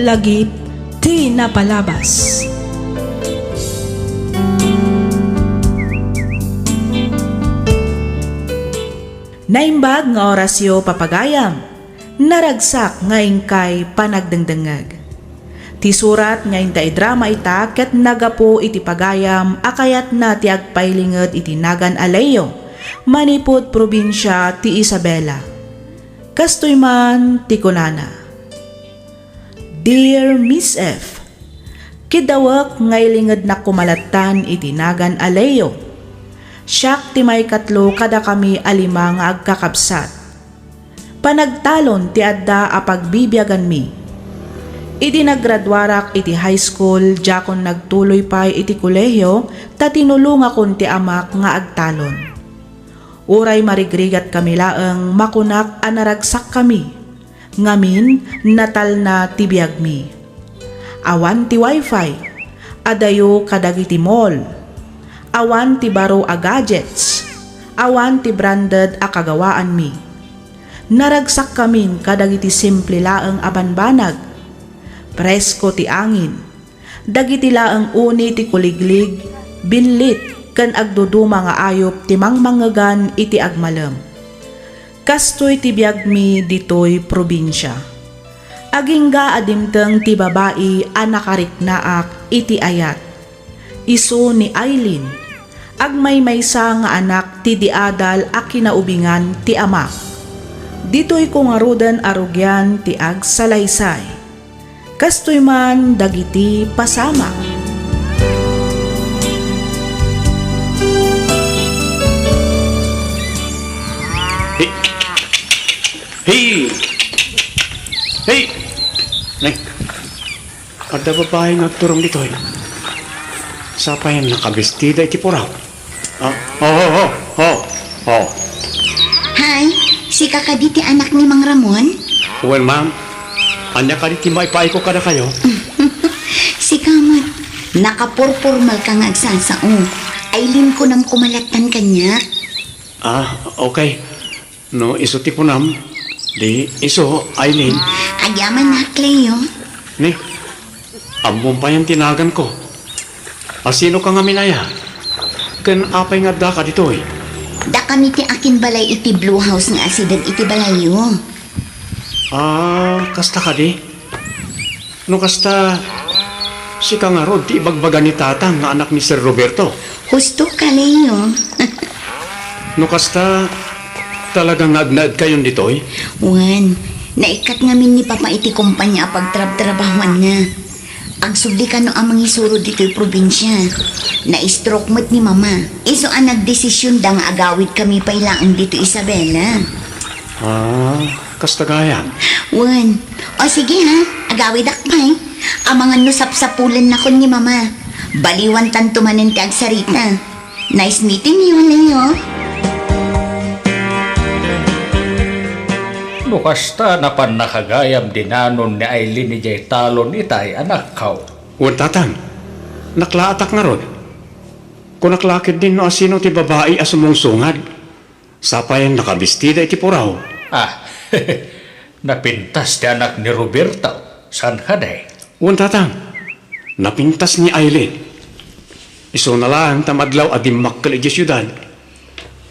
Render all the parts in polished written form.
Lagip ti napalabas. Naimbag nga orasyo papagayam, naragsak nga ingkay panagdengdengag. Ti surat nga inta drama ita ket nagapo iti pagayam akayat na ti agpailinged iti Nagan Alayo, Manipud probinsya ti Isabela. Kastoy man ti kunana. Dear Miss F, kidawak ngay linged na kumalatan iti Nagan Alayo. Siyak ti may katlo kada kami alima nga agkakabsat. Panagtalon ti adda a pagbibyagan mi. Iti naggraduarak iti high school, jakon nagtuloy pa iti kolehiyo, ta tinulong akon ti amak nga agtalon. Uray marigrigat kami laeng makunak anaragsak kami. Ngamin natal na tibiyag mi. Awan ti wifi, adayo kadagiti mall. Awan ti baro a gadgets, awan ti branded a kagawaan mi. Naragsak kamin kadagiti simple laeng abanbanag. Presko ti angin, dagiti laeng uni ti kuliglig, binlit ken agduduma nga ayop ti mangmangegan iti agmalem. Kastoy ti biag mi ditoy probinsya. Agingga adimteng ti babae a nakariknaak iti ayat. Isu ni Aileen, agmaymaysa nga anak ti diadal a kinaubingan ti amak. Ditoy kung arudan arugyan ti agsalaysay. Kastoy man dagiti pasama. Hey! Hey! Nay, kada babae nga turong dito eh. Sapa yan nakabestida iti puraw. Hi, si kakaditi anak ni Mang Ramon? Well, ma'am, anya ka diti maipaay ko kada kayo? Si Kamat, nakapurpurmal ka nga agsasao. Aileen ko nang kumalatan kanya. Okay. No, iso ti punam. Di, iso, Aileen. Agyaman na, Cleo. Ni, ambong pa yung tinagan ko. Sino ka nga minaya? Ken apay nga da ka dito eh. Da kami ti akin balay iti Blue House nga asidag iti balayo. Kasta ka di? No kasta, si ka nga rod, ti ibagbaga ni tatang nga anak ni Sir Roberto. Husto ka, Leo. No kasta, talagang agnaad kayon dito eh. Wan, naikat ngamin ni Papa iti kumpanya pagtrab-trabahuan nga. Ang subli ka no amang isuro dito'y probinsya. Na-stroke mo't ni Mama. Iso ang nagdesisyon da nga agawid kami pailaang dito, Isabela. Kasta gaya. Wan, o sige ha, agawid akpay. Ang mga nusap-sapulan na kon ni Mama. Baliwan tantumanin ti agsarita. Nice meeting you, Leo. Nukasta na pan nakagayam dinanon ni Aileen ni Jay Talon itay anak kaw. Uwan tatang, naklaatak nga rod. Kung naklakid din no asino ti babae asumong sungad. Sapayan nakabistida iti puraw. Napintas ti anak ni Roberto. San ka day? Uwan tatang, napintas ni Aileen. Iso na lang tamadlaw adim makkal iti syudad.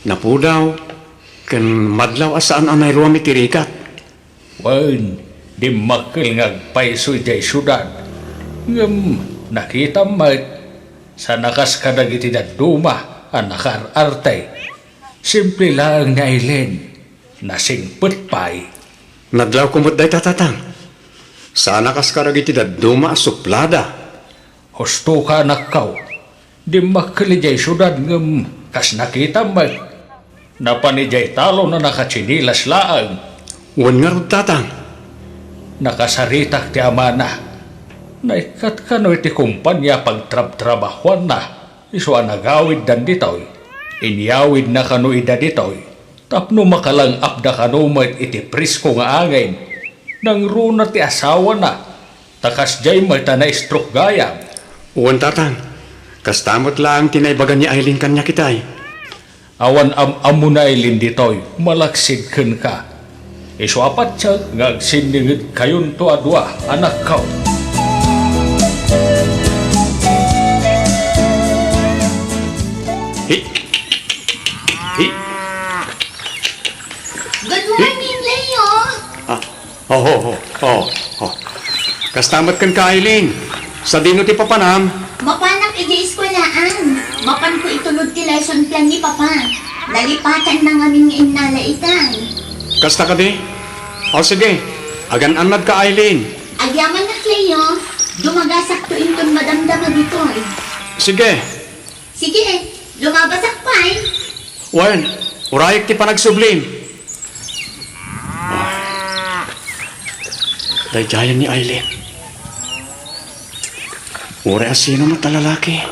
Napudaw, ken madlaw asaan anay ruwami tirikat. Wan, di makil ngagpaiso jay syudad. Nakita mat, sa nakas kadag iti daduma, ang nakar-artay. Simple lang ni Aileen, nasingput pa'y. Nadlaw kumot day tatatang. Sa nakas kadag iti daduma suplada. Husto ka anak kaw, di makil jay syudad kas nakita mat. Napanijay talo na nakatsinilas laang. Uwan nga rod tatang. Nakasaritak ti ama na. Naikat ka no iti kumpanya pagtrab-trabahuan na. Iso nagawid dan ditoy. Inyawid na kano ida ditoy. Tapno makalang apda kano mat iti prisko nga angin. Nang runa ti asawa na. Takas jay mata na stroke gayam. Uwan tatang. Kastamot lang tinaybagan ni Aileen kanya kitay. Awan amunay linditoy, malaksid ken ka. Iso apat siya nga agsiningid kayon to adwa anak kao. Hey! Hey! Good morning, Leo! Ah, Kastamat kan ka, Aileen. Sa dino ti papanam. Mapanak iti eskwelaan. Mapan ko itulod ti lesson plan ni Papa. Nalipatan na nga ning innala itay. Kasta ka di? O sige, agan-anad ka, Aileen. Agyaman na, Leo. Dumagasak to inton madamdama dito eh. Sige, Sige, lumabasak pa eh. wan, urayik ti panagsublim. Dayjayan ni Aileen. Ure asino na talalaki.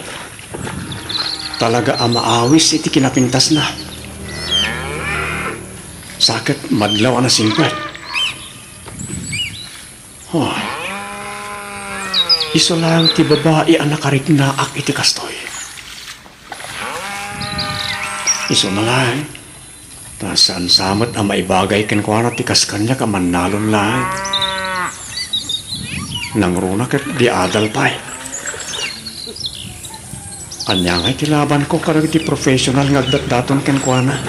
Talaga amaawis iti kinapintas na. Sakit madlaw na singkwet. Oh. Iso lang ti babae ang nakariknaak iti kastoy. Iso na lang. Tasaan samot ang maibagay kenkwana ti kaskanya ka manalon lang. Nangruna ket di adal pa'y. Anya nga'y tilaban ko karag di professional ngagdat-daton kenkwana.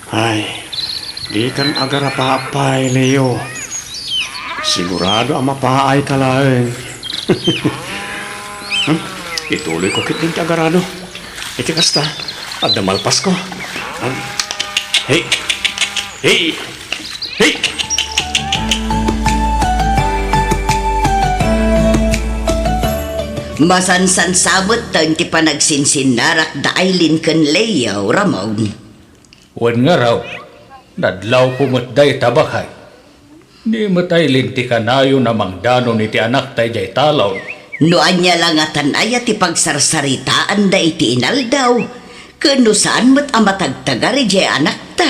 Ay, di kan agar apa-apay, Leo. Sigurado ang mapaay ka lang. Ituloy ko kit din ti agarado. Iti kasta, at damalpas ko. Hey! Hey! Hey! Masansan sabot taon ti panagsinsinarak da Aileen kan Leo, Ramon. Wan nga raw, nadlaw ko matday tabakay. Di matay linti kanayo na mangdano ni ti anak tay jay talaw. Noan niya lang atanaya ti pagsarsaritaan da iti inaldaw. Kano saan mo't amatagtagari jay anak ta.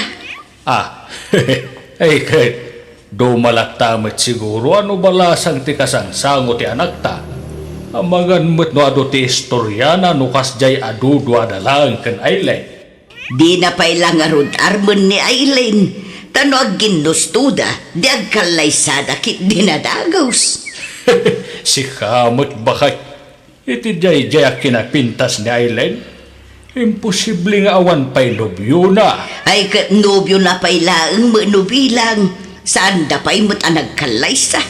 Ay kahit dumalatamat siguro ano balasang ti kasangsango ti anak ta. Amagan mo't no ado ti istoryana no kas jay adudwa dalang kan Aileen. Di na pa'y lang arod armon ni Aileen. Tano ag ginustuda, di ag kalaysada kit dinadagos. Si kamot bakay. Iti jay jay kinapintas ni Aileen. Imposible nga awan pa'y nobyo na. Ay kat nobyo na pa'y laang manubilang. Saan da pa'y mo't anagkalaysa.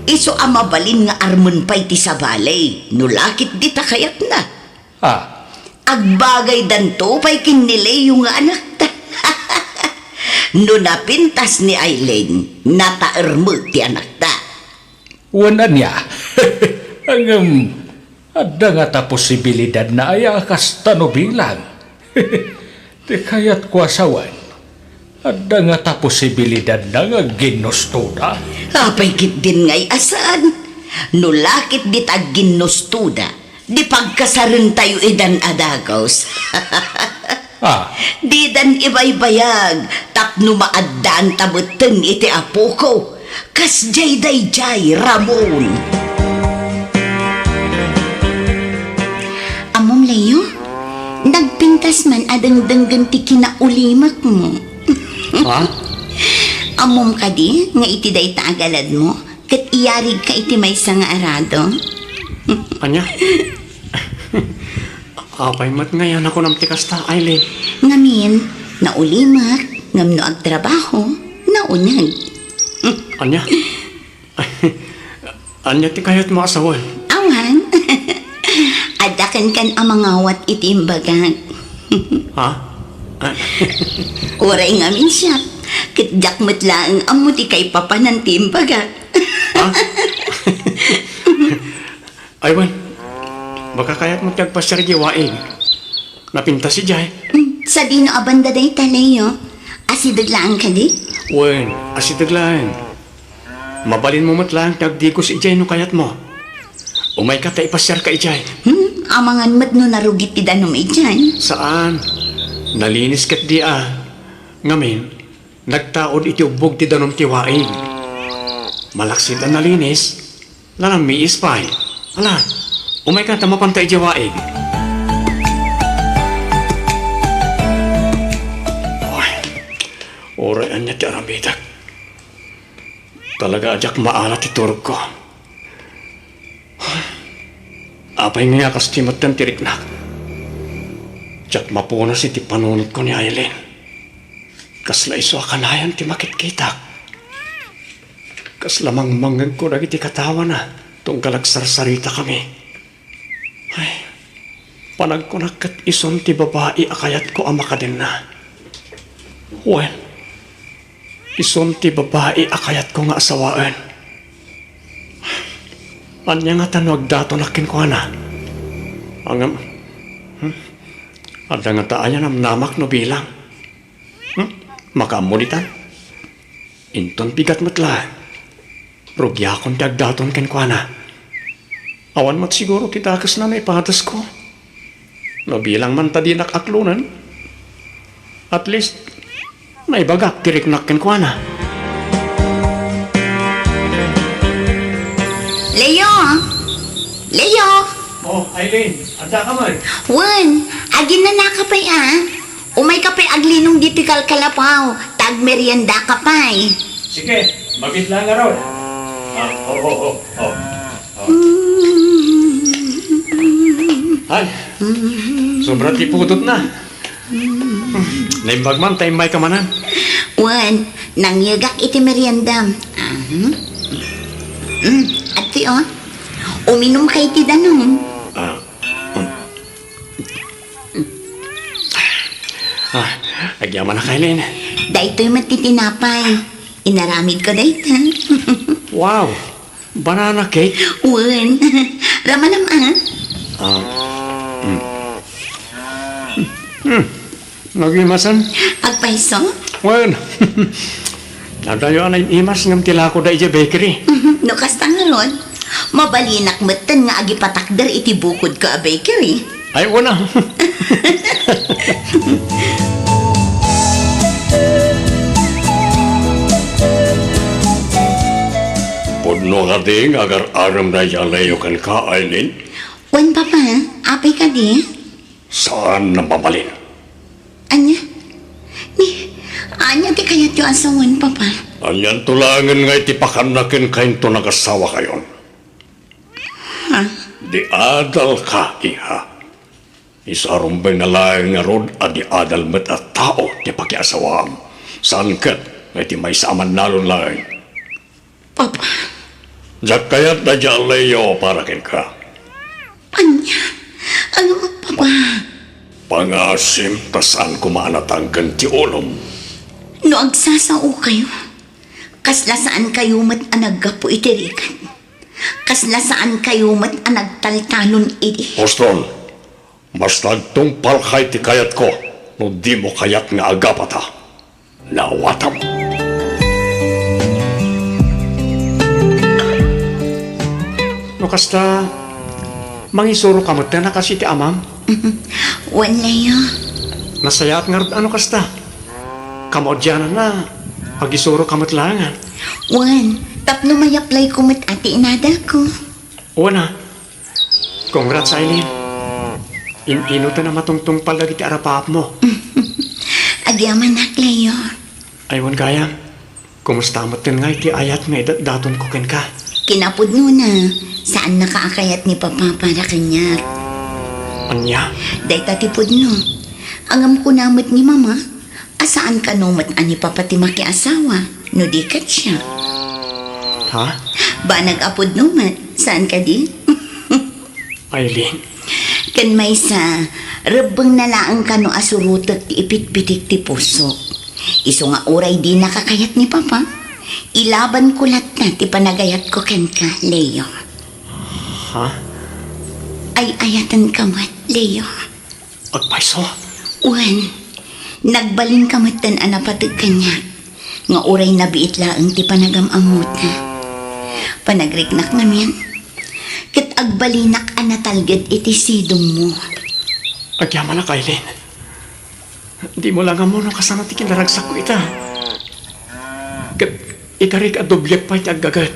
Iso amabalin nga armon pa'y ti sa balay. Nulakit di takayat na. Agbagay danto pa'y kinilay yung anak ta. No napintas ni Aileen, nataermo ti anak ta. Wanan niya. Ang adda nga ta posibilidad na ay akas tano bilang. Di kaya't ko asawan. Adda nga ta posibilidad na nga ginustuda. Apay kit din ngay asan. No lakit di tag ginustuda. Di pagkasarin tayo idan adagos. Di dan ibaybayag. Tapno maadaan tabuteng iti apo ko. Kas jay day jay Ramon. Amom Leo, nagpintas man adang danggan ti kinaulimak mo. Amom ka di, nga iti day tagalad mo, kat iyarig ka iti may nga arado. Anya? Apay mat ngayon ako ng tikas ta, Aileen. Ngamin, naulimak, ngam no agtrabaho, naunag. Anya? Anya ti kayat mo asawan? Awan, adakan kan amangawat iti imbagag. Uray ngamin siya, kitjak matlaang amo ti kay papanan ti imbagag. Aywan, baka kayat mo tagpasyargiwain. Napinta si Jay. Sa di no abanda day talayo, asidaglaan ka di? Wen, asidaglaan. Mabalin mo matlang tagdi ko si Jay no kayat mo. Umay ka ta ipasyar ka Jay. Amangan mat no narugit ti danom dyan. Saan? Nalinis kat di Ngamin, nagtaod iti ubog ti danom ti wain. Malaksid ang nalinis, lanang mi ispay. Ala, umay ka ta mapantay di wain. Oray kanya ti aramidak. Talaga ajak maalat iturog ko. Apay nga kastimot ng tiriknak. Tsak mapuna si ti panunod ko ni Aileen. Kasla iso akanayan ti makitkitak. Kasla mangmangag ko na iti katawa na tunggal agsarsarita kami. Ay, panagkunak kat ison ti babae akayat ko amakadin na. Well, ison ti babae akayat ko nga asawaan. Anya nga tanwag dato nakin ko na. Ang ada nga taayan am namak no bilang. Makamulitan. Inton bigat matla. Rugyakon ti agdaton ken ko na. Awan mat siguro ti takas na may patas ko. No bilang man tadi nakaklunan. At least, may bagak tirik nakin ko na. Leo! Leo! Oh, Aileen, anda ka man. Wan, agin na nakapay Umay kapay aglinong dipikal kalapaw. Tag merienda kapay. Sige, mabit lang nga raw. Ay, sobra ti putot na. Naimbag man, tayo may kamanan. Wan, nangyagak iti merienda. Ati uminom kay ti danom. Agyaman na kayo, Aileen. Daytoy matitinapay. Inaramid ko daytan. Wow, banana cake. Wan, ramanam Nagimasan. Agpaiso? Well, nadayo anay imas ngam tila ko da ija bakery. No kastangalon, mabalinak matan nga agi patakder iti bukod ka a bakery. Ay, wala. Pudno ka ding agar aram na yalayo kan ka, Aileen. Wan papa, apay ka di? Saan nababalin? Anya? Anya ti kayat yung asawan papa? Anyan tulangan nga itipakan na kin kain to nagasawa kayon. Ha? Di adal ka, iha. Isarumbay na lang nga rod at di adal met at tao ti pakiasawam. Saan kat nga iti may saman nalon lang. Papa, Diyak kayat na dyan layo para kin ka. anya? Ano papa? Pangasim tasan kumanatanggan ti ulom. No agsasao kayo. Kasla saan kayo mat anaggapo itirikan. Kasla saan kayo mat anagtaltalon iti. Postol, mas nagtungpal kay ti kayat ko no di mo kayat nga agapata. Nawatam. No kasta, mangisuro ka mo na kasi ti amam. Wan layo. Nasayat nga ano kasta. Kamodyanan na, pagisuro kamot langan. Wan, tapno may apply ko mat ati inada ko. Una, congrats Aileen. Ino ta na matungtong palagi ti arapap mo. Agyaman nak layo. Aywan kaya, kumusta mo tin nga iti ayat nga daton ko ken ka. Kinapod no na. Saan nakaakayat ni papa para kanya? Anya, Day tatipod no. Angam ko namit ni mama. Asaan ka numat ani papa ti makiasawa? No di kat siya. ha? Ba nag-apod numat? Saan ka di? Aileen, Kan may sa rebeng nalaang ka no asurutot ti ipit-pitik ti puso. Iso nga oray di nakakayat ni papa. Ilaban ko lat na ti panagayat ko ken ka, Leo. ha? Ay ayatan ka mat, Leo. Agpaiso, Uwan, nagbalin ka matan anapatag kanya. Nga oray nabiit laang ti panagamamuta. Panagriknak namin. Kat agbalinak anatalgad iti sidong mo. agyaman na ka Aileen. Di mo lang mo no kasama ti kinaragsak ko ita. Kat ikarik at doble pa iti aggagat.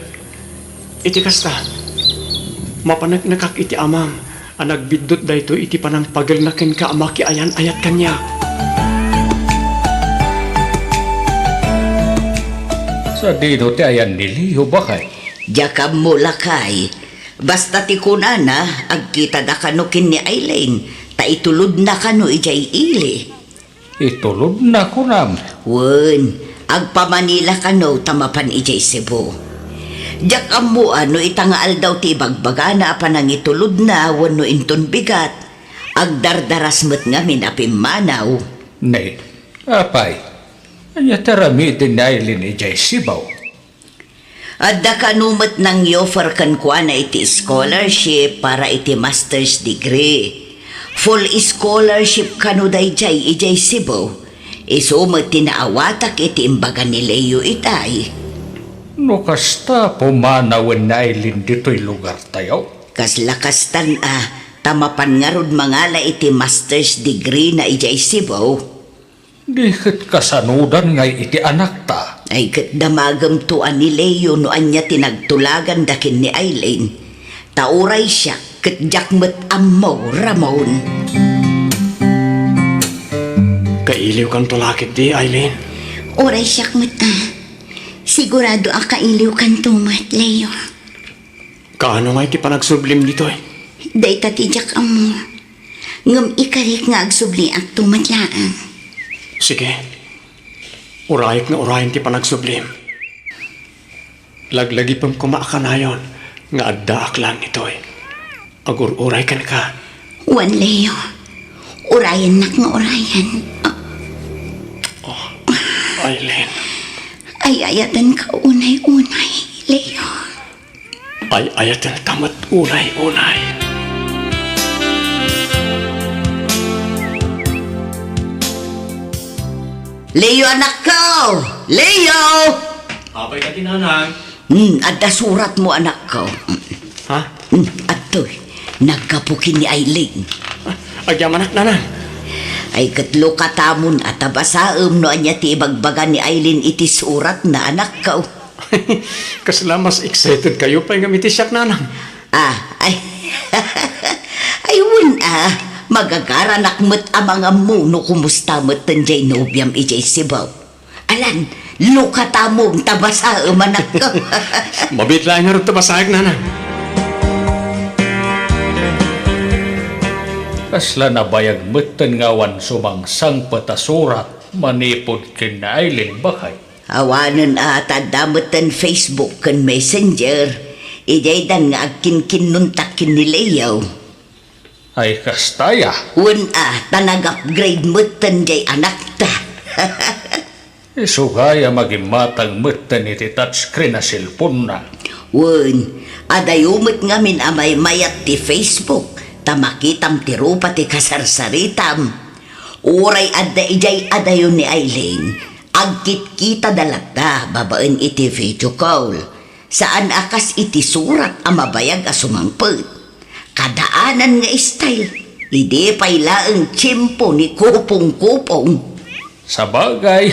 Iti kasta, mapanagnakak iti amam, ang nagbidot dayto iti panang pagalnakin ka amaki ayan ayat kanya. Sa dino ti ayan niliyo ba kay? Jakab mo lakay. Basta ti kunana, agkita da kano kin ni Aileen, ta itulod na kano ijay ili. Itulod na ko nam. Wen, agpamanila kano tamapan ijay Cebu. Jakab mo ano itangaal daw ti bagbagana pa nang itulod na wano inton bigat. Agdardaras met nga minapimanaw. Nay, apay. Anya taramitin na ilin ijay sibaw. Adda kanumat nang offer kan kwa na iti scholarship para iti master's degree. Full scholarship kanu dayjay ijay Cebu. Isumat tinaawatak iti imbaga ni Leo itay. No kasta pumanawan na ilin dito'y lugar tayo. Kas lakastan tamapan nga rod mangala iti master's degree na ijay Cebu. Dikit kasanudan ngay iti anak ta. Ay kat damagam tuan ni Leo no anya tinagtulagan dakin ni Aileen. Tauray siya kat jakmet amaw Ramon. Kailiw kang tulakit di, Aileen. Oray siya kat sigurado akailiw kan tumat, Leo. Kaano nga iti panagsublim dito eh? Day tatijak amo. Ngam ikarik nga agsubli ak tumat laang. Sige. Urayik na urayin ti panagsublim. Laglagi pang kumaakanayon nga addaak lang ito eh. Agur-uray ka na ka. Wan, Leo. Urayan nak nga urayan. Aileen. Ay ayatan ka unay-unay, Leo. Ay ayatan tamat unay-unay. Leo, anak ko! Leo! Abay ka tinanang. Adda surat mo, anak ko. Ha? Atoy, nagkapukin ni Aileen. Agyam anak nanang. Ay katlo katamon at abasaem no anya ti ibagbaga ni Aileen iti surat na anak ko. Kasla mas excited kayo pa yung gamiti siyak nanang. Ay, ayun magagaranak met amang amu no kumusta met tenjay nobyam ijay Cebu. Alan, lukatamong tabasaem anak ko. Mabit lang nga rin tabasayag nanang. Kasla na bayag metten ngawan sumangsang patasurat manipod kin na Aileen bakay. Awanan tadametan Facebook kan Messenger. Ijay dan nga agkin nuntakin ni Leo. Ay kastaya. Un tanag-upgrade metten jay anak ta. Isugaya magimatang metten iti touchscreen na cellphone na. Un, adayumit ngamin amay mayat ti Facebook. Tamakitam ti rupa ti kasarsaritam. Uray adda ijay adayon ni Aileen. Agkit kita dalata babaen iti video call. Saan akas iti surat amabayag asumangpet. Kadaanan nga style. Idi pailaeng tiyempo ni kupong-kupong. Sa bagay,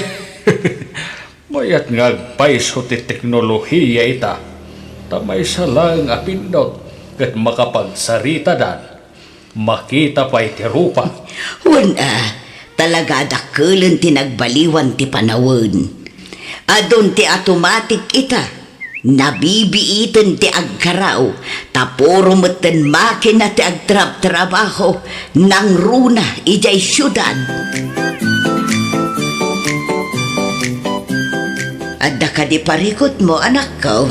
mayat nga agpaiso ti teknolohiya ita. Tamay sa lang apindot kat makapagsarita dan. Makita pa iti rupa. Wan talaga dakulan ti nagbaliwan ti panawon. Adon ti automatic ita. Nabibiitan ti agkaraw. Taporo meten makina ti agtrab-trabaho. Nang runa ijay syudad. Adda ka di parikot mo, anak ko.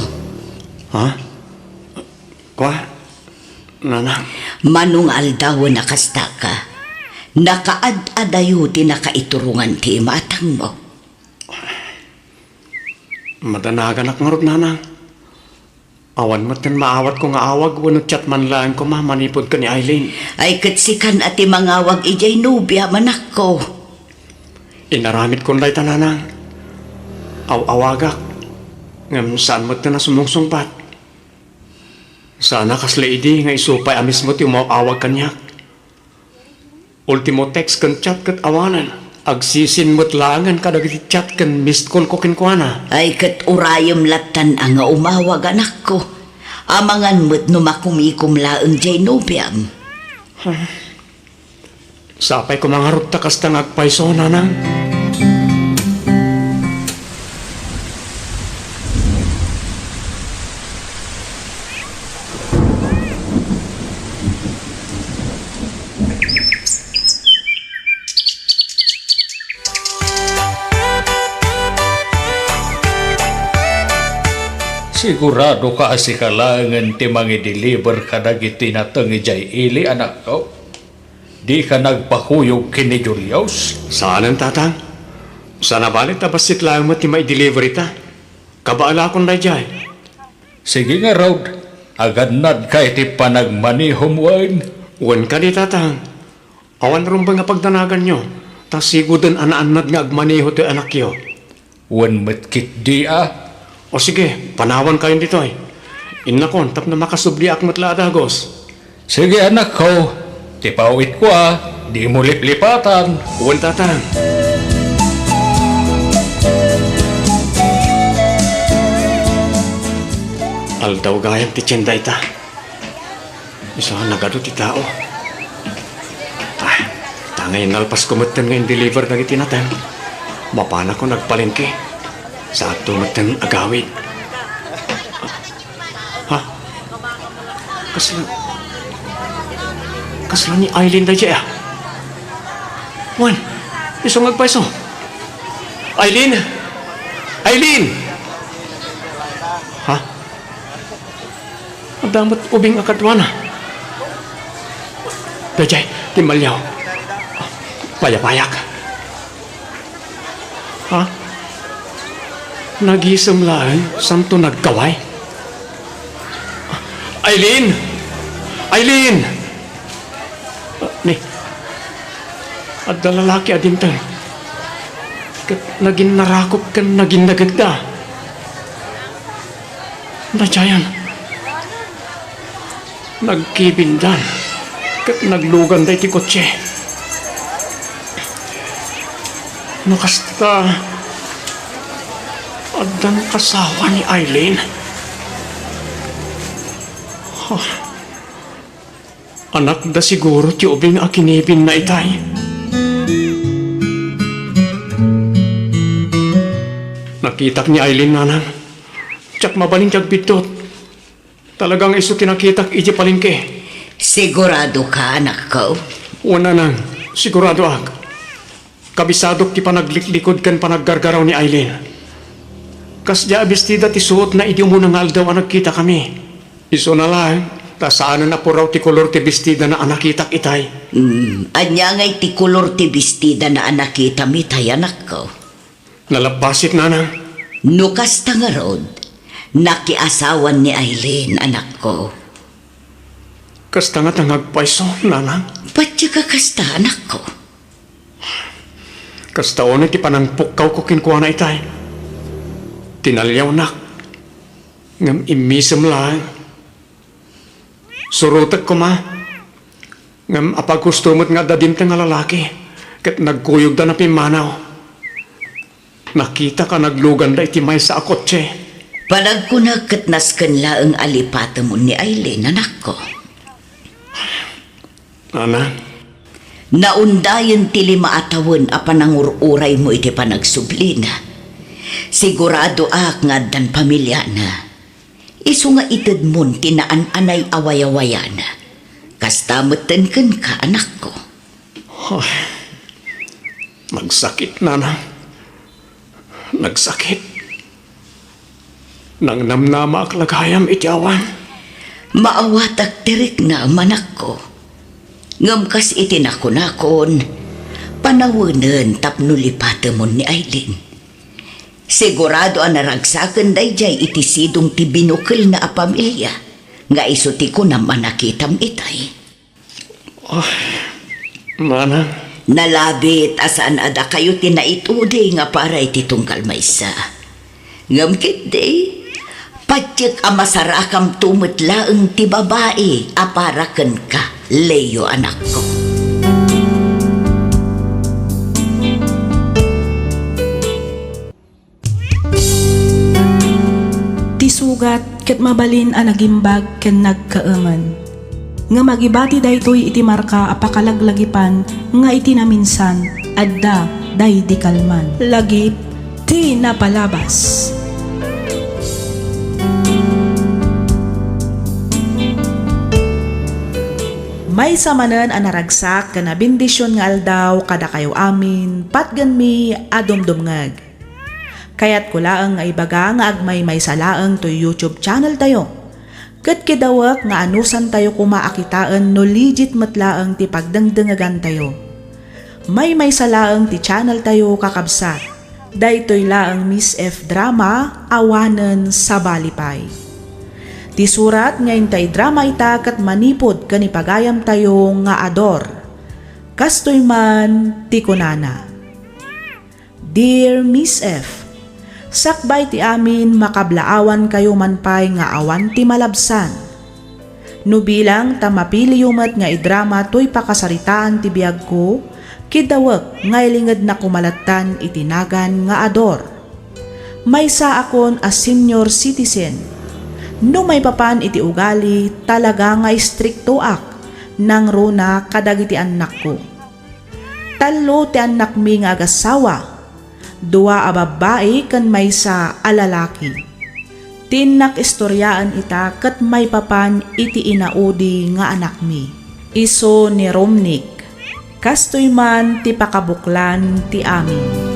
Ha? Kwa? Nanang. Manungal daw nakasta ka. Nakaad-adayo ti nakaiturungan ti matang mo. Madanagan ak ngarot nanang. Awan mo tin maawat ko nga awag wano chat man lang ko manipod ka ni Aileen. Ay katsikan at mangawag ijay nubya manak ko. Inaramit ko nlay tananang. Awagak. Ngam saan mo tin na sumungsungpat. Sana kas lady nga isupay amis mo ti awag kanyak. Ultimo text kan chat kat awanan. Agsisin mo't langan kada giti chat kan missed call ko kinkwana. Ay kat urayom latan ang umawag anak ko. Amangan mo't numakumikum laeng jay nubyam. Sapay ko mga rupta kastang agpaiso nanang. Sigurado ka si kalangan ti mangi-deliver ka dagiti natangi jay ili anak ko. Di ka nagpakuyog kini Julius. Saan ang tatang? Sana balit tabasit lang mo ti may delivery ta. Kabaala akong dayjay. Sige nga Rod, agad nad ka iti panagmanihom wan. Wan ka di tatang. Awan rumba nga pagdanagan nyo. Tas sigudan anaan-nad nga agmaneho ti anak yo. Wan matkit di O sige, panawan kayo dito eh. Inakon, tap na makasubli ak matla adagos. Sige anak ko, tipawit ko di mo liplipatan. Wan tatang. Aldaw gayang ti tiyenda ita. Isa nagado ti tao. Tangay nalpas kumatan ngayon deliver ng itinatan. Mapana ko nagpalengke. Sa ato matan agawid. Ha? Kasla ni Aileen da dya. Wan, isong magpaiso. Aileen! Aileen! Ha? Adamot ubing akadwana. Dajay, timalyaw. Payapayak. Ha? Nagisam lang, santo nagkaway. Aileen! Aileen! Ni, at lalaki adintang. Kat naging narakop kan naging nagagda. Nadyayan. Nagkibindan. Kat naglugan da iti kotse. Nakasta... Adang kasawa ni Aileen. Anak da siguro ti ubing akinibin na itay. Nakitak ni Aileen nanang. Tsak mabaling tiyag bitot. Talagang iso kinakitak iji palingke. Sigurado ka, anak ko? Una nang, sigurado ak. Kabisadok ti panagliklikod kan panaggargaraw ni Aileen. Kas di abistida ti suot na idi mo nangal daw ang nagkita kami. Iso na lang, ta saan na po raw ti kolor ti bestida na anakitak itay. Anya ngay ti kulor ti bestida na anakita mitay, anak ko. Nalabasit nanang. Nukas ta nga Rod, nakiasawan ni Aileen, anak ko. Kasta nga tangagpaiso, nanang. Ba't yung kakasta, anak ko? Kasta o ti panangpukaw ko kinkuha na itay. Tinalyaw nak. Ngam imisam lang. Surutak ko ma. Ngam apagkustumot nga dadim nga lalaki. Kat nagkuyog da na pimanaw. Nakita ka naglugan da iti may sa akotse. Panagkunag katnaskan laang alipata mo ni Aileen, anak ko. Ana, Naundayon ti lima atawan a panangururay mo iti panagsublina. Sigurado ak nga dan pamilya na. Isu nga itid mon tinaan-anay away-awayan. Kastamatan kan ka, anak ko. magsakit nanang. Nagsakit. Nang namnama aklagayam iti awan. Maawatak tirik na manak ko. Ngamkas itinakon-akon. Panawunan tapno lipata mo ni Aileen. Sigurado ang naragsakan dayjay iti sidong ti binukil na a pamilya. Nga isuti ko na manakitam itay. Nanang. Nalabit asaan ada kayo tinaitude nga para iti tungkal maysa. Ngamkit day, patyek a masarakam tumetlaeng ti babae aparaken ka, Leo anak ko. Tisugat ket mabalin a nagimbag ken nagkaeman. Nga magibati daytoy iti marka apakalaglagipan nga iti naminsan adda day di kalman. Lagip ti napalabas. May samanen a naragsak kana bendisyon nga aldaw kada kayo amin patgan mi adumdumngag. Kaya't kulaang nga ibaga nga agmay may salaang to YouTube channel tayo. Kat kidawak nga anusan tayo kumaakitaan no legit matlaang ti pagdangdangagan tayo. May salaang ti channel tayo kakabsat. Daytoy laang Miss F drama awanen sa balipay. Ti surat nga intay drama ita kat manipod kanipagayam tayo nga ador. Kastoy man ti kunana. Dear Miss F, sakbay ti amin makablaawan kayo manpay nga awan ti malabsan. No bilang ta mapili yumat nga idrama to'y pakasaritaan ti biyag ko, kidawak nga ilingad na kumalatan itinagan nga ador. Maysa akon as senior citizen. No may papan iti ugali talaga nga stricto ak nang runa kadagiti anak ko. Talo ti anak mi nga agasawa. Dua a babae kan maysa a lalaki. Tinak istoryaan ita kat may papan iti inaudi nga anak mi. Iso ni Romnick. Kastoy man ti pakabuklan ti amin.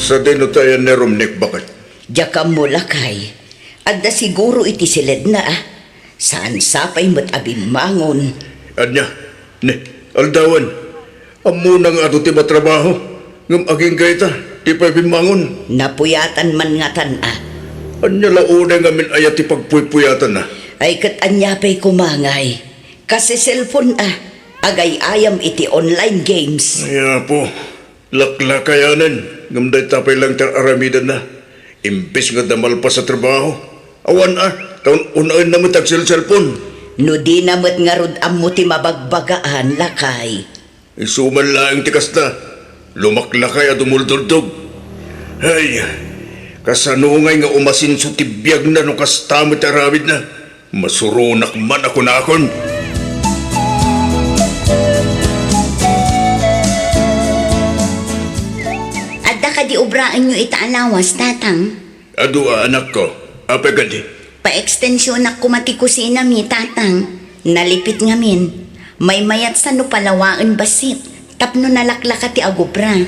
Sa dinutayan ni Romnick, bakit? Diyakam mo lakay. Adda siguro iti silid na Saan sapay mat abimangon. Anya, aldawan, amunang ato ti matrabaho, ngam aging gaita, ti pabimangon. Napuyatan man nga Anya launa nga min ayat ti pagpuypuyatan na. Ay kat anya pa'y kumangay. Kasi cellphone agay ayam iti online games. Kaya po, laklakayanan, ngam day tapay lang tar aramidan na. Imbes nga damal pa sa trabaho. Awan taon unain na matag cellphone. No di namat nga rod mo ti mabagbagaan lakay. Isuman lang ti kasta, lumaklakay at umuldurdog. Ay, kasanungay nga umasin so tibiyag na no kastamot aramid na. Masurunak man ako na akon. Adda ka di obraan nyo itaalawas, tatang. Adu anak ko, apa gandi? Pa-extensyon na kumati kusina mi, tatang. Nalipit ngamin. May mayat sa no palawaan basit. Tapno nalaklaka ti agubra.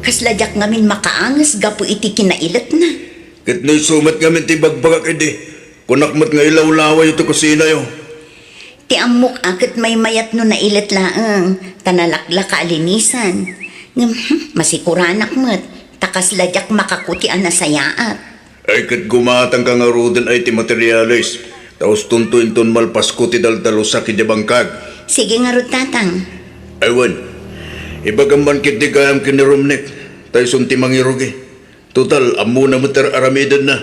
Kasladyak ngamin makaangas gapo iti kinailat na. Kat na sumat ngamin ti bagbagak edi. Kunakmat nga ilawlaway ito kusina yo. Ti amok akit may mayat no nailat laang. Tanalaklaka alinisan. Masikuranak mat. Takasladyak makakutian na sayaat. Ay kat gumatang ka nga rudan ay ti materialis. Taos tuntuin ton malpas ko ti daldalo sa kidibangkag. Sige nga rod, tatang. Aywan, ibagaman kit di kayam kinirumnik. Tayo sunti mangirugi. Total, amu na mater aramidan na.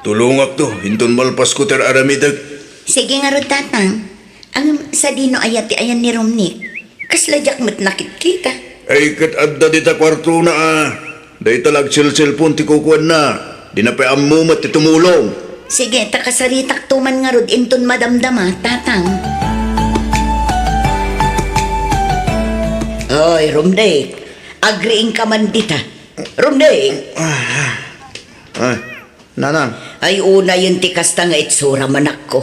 Tulungak to, hinton malpas ko ter aramidag. Sige nga rod, tatang. Ang sa dino ayati ayan ni Romnick. Kasladyak mat nakit kita. Ay kat adda di ta kwarto na Day talag cellphone ti kukuan na. Di na pa amumat ti tumulong. Sige, takasaritak tuman nga rod inton madamdama, tatang. Oy, Romnick. Agriing ka man dita. Romnick! Ay, nanang. Ay, una yun ti kasta nga itsura manak ko.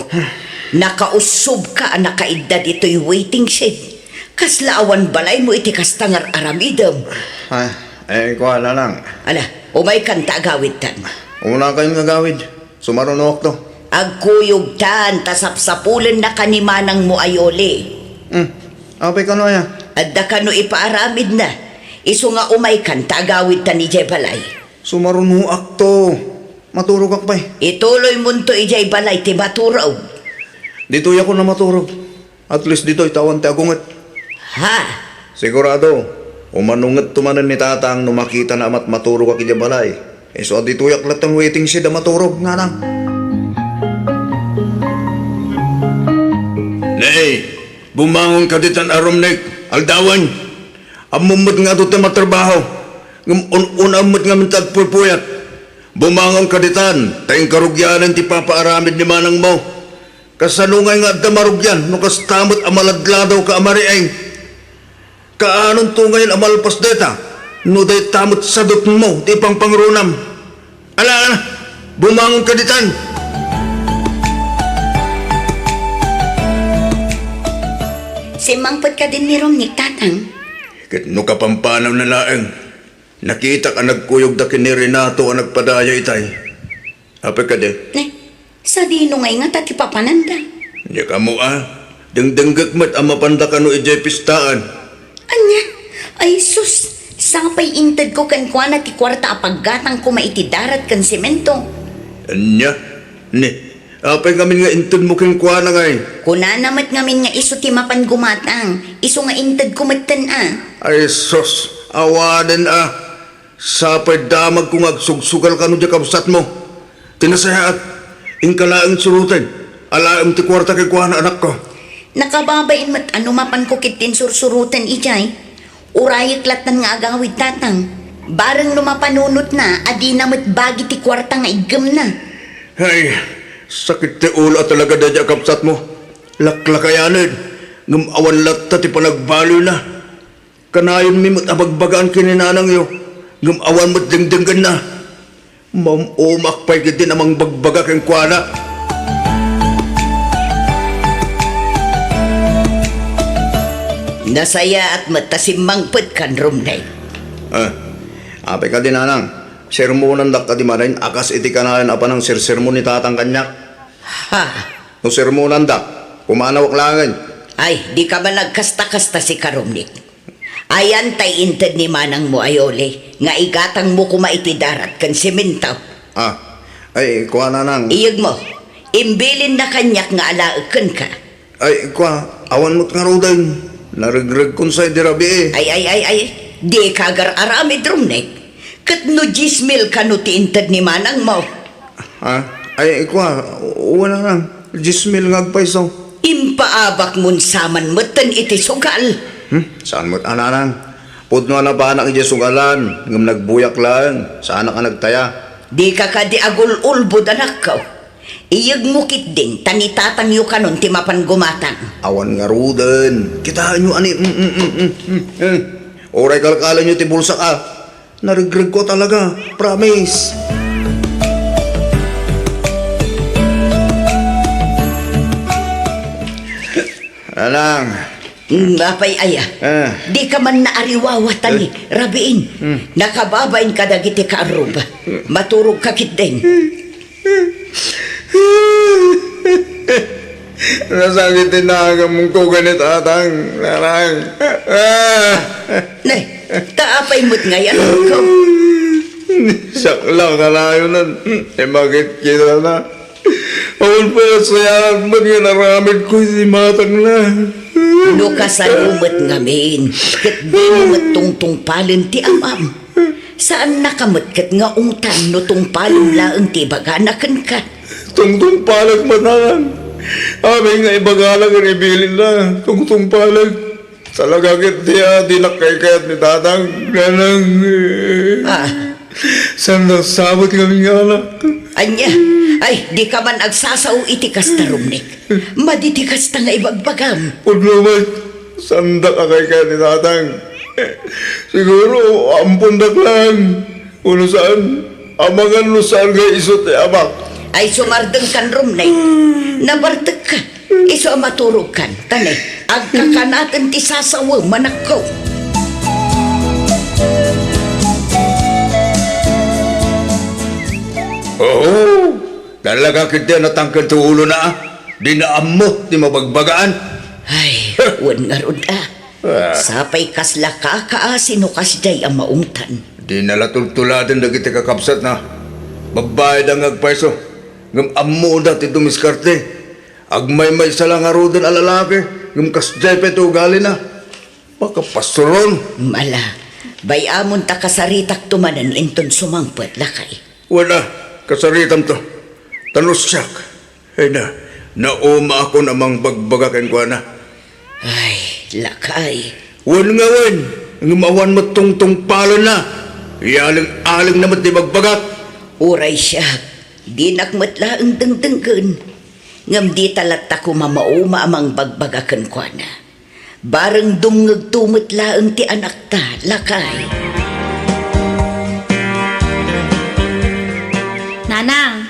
Nakausob ka, nakaidda dito'y waiting shed. Kaslaawan balay mo iti kasta nga aramidam. Ay, kuha nanang. Ala, umay kanta agawid tan. Una kayong gagawid. Sumarunok to. Agkuyog tan, tasapsapulan na kanimanang mo ayoli. Apay ka no ya. Adda ka no ipaaramid na. Iso nga umay kanta agawid tan ijay balay. Sumarunuak to. Maturog akpay. Ituloy mo to ijay balay, ti maturaw. Dito ako na maturog. At least dito itawan ti agungat. Ha? Sigurado. Umanungat tumanan ni tatang no makita na amat maturog ak ijay balay. So dito yak latang waiting siya da maturog nga lang. Nay, bumangon ka ditan Romnick. Aldawan. Amumot nga doon matrabaho. Unamot nga mintag puypuyat. Bumangon ka ditan. Tayong karugyanan ti papaaramid ni manang mo. Kasanungay nga damarugyan. No kastamot amaladladaw ka amarieng. Kaanon to ngayon amalpas deta. No day tamot sadot mo. Ti pang pangrunam. Ala. Bumangon ka ditan! Si mangpot ka din ni Romnick, tatang. Kat no kapampanaw na laeng. Nakita ka nagkuyog da kini Renato ang nagpadaya itay. Apa ka de? Sa dino ngay nga tati papananda. Hindi ka mo Dengdenggak mat ang mapanda ka no ijay pistaan. Anya, ay sus, sapay intad ko kan kwa na ti kwarta apaggatang ko maitidarat kan semento. Anya? Ni, apay ngamin nga intod mo keng kwa na ngay. Kuna namat ngamin nga iso ti mapan gumatang, iso nga intad ko matan Ay sos, awanan Sapay damag kung agsugsugal ka no di kabsat mo. Tinasayaat, ingkalaang surutan. Alaam ti kwarta kay kwa na anak ko. Nakababain mat ano mapan ko kitin sursurutan ijay. Urayik latan nga agawid tatang. Barang lumapanunot na, adi na mat bagi ti kwarta nga igam na. Ay, sakit ti ulo talaga da di kabsat mo. Laklakayanan, ngam awan latta ti panagbalo na. Kanayon mi mat abagbagaan kininanang yo. Ngam awan mat dengdenggan na. Mamumakpay ka din amang bagbaga keng kwana. Nasaya at matasimangpad kan Romnick. Apay ka din anang. Sermonan dak ka di marayin. Akas iti kanayan apa ng sermon ni tatang kanyak. Ha? No sermonan dak. Kumanawak langan. Ay, di ka ba nagkasta-kasta si Karomnik? Ayan tay intad ni manang mo ayole, nga igatang mo kumaitidarat kan sementaw. Ay, kuha na nang. Iyag mo, imbilin na kanyak nga alaakan ka. Ay, kuha. Awan mo't nga rodan. Narigrag kong sa'y dirabi Ay, di ka aramid Romnick. Kat no gismil ka no ti intad ni manang mo. Ay, kuha. Wala nang. Jismil ngagpaisaw. Impaabak mun saman matan iti sugal. Saan mo't ananang? Pudno na pa anak iti sugalan. Ngam nagbuyak lang. Saan ka nagtaya? Di ka di agul-ulbod anak ko. Iyag mo kit din, tanitatang yu kanon ti mapan gumatang. Awan nga rudan. Kitaan nyo ani. Oray kalkalan nyo ti bulsa ka. Narigrag ko talaga. Promise. Anang. Apay aya. Di ka man naariwawatan ni Rabiin. Nakababain ka dagiti ka aruba. Maturog ka kit din. Nasakitin na agam mong ko ganit atang. Narang. Nay, taapay mo't ngayon ko. Sakla ka na yun. Bakit kita na? Awal pa sayang man nga naramid ko si matang na. No kasalumat ngamin. Kat di mo matungtong palin ti amam. Saan nakamot kat nga ungtan no tungpalin laang ti baganakan ka. Tungtong palag matanan. Aming nga ibagalang ribilin na. Tungtong palag. Salagagit diya, di nakaykayat ni tatang. Ganang. Saan nasabot kami nga anak? Anya, ay di ka man agsasaw itikas na Romnick. Maditikas ta nga ibagbagam. Pudlumat, sanda ka kay kaya ni tatang. Siguro, ampundak lang. Uno saan, amangan no saan kay isot e amak. Ay sumardeng kan Romnick. Nabartag ka. Iso maturog kan. Tane, agkakanatan ti sasawa manakaw. Oo, talaga kita natangkad sa ulo na. Di na amo, di mabagbagaan. Ay, wan nga rod Sapay kasla kakaasin o kasday ang maungtan. Di nalatultuladan na kita kakapsat na. Babayad ang agpaiso. Ngam amo na ti dumiskarte. Agmay-may salang arudan alalaki. Ngam kasday pa ito ugali na. Makapastoron. Mala, bayamon ta kasaritak tumanan inton sumangpet lakay. Wala, kasaritam to. Tanos siyak. Ay na, nauma ako namang bagbagakin ko na. Ay, lakay. Wan nga wan, ngumawan mo tungtong palo na. Ialing-aling naman di magbagat. Uray siya, di nakmatla ang dengdenggan. Ngam di talata ko mamauma amang bagbagakan ko na. Barang dumngag tumatla ang ti anak ta, lakay. Nanang,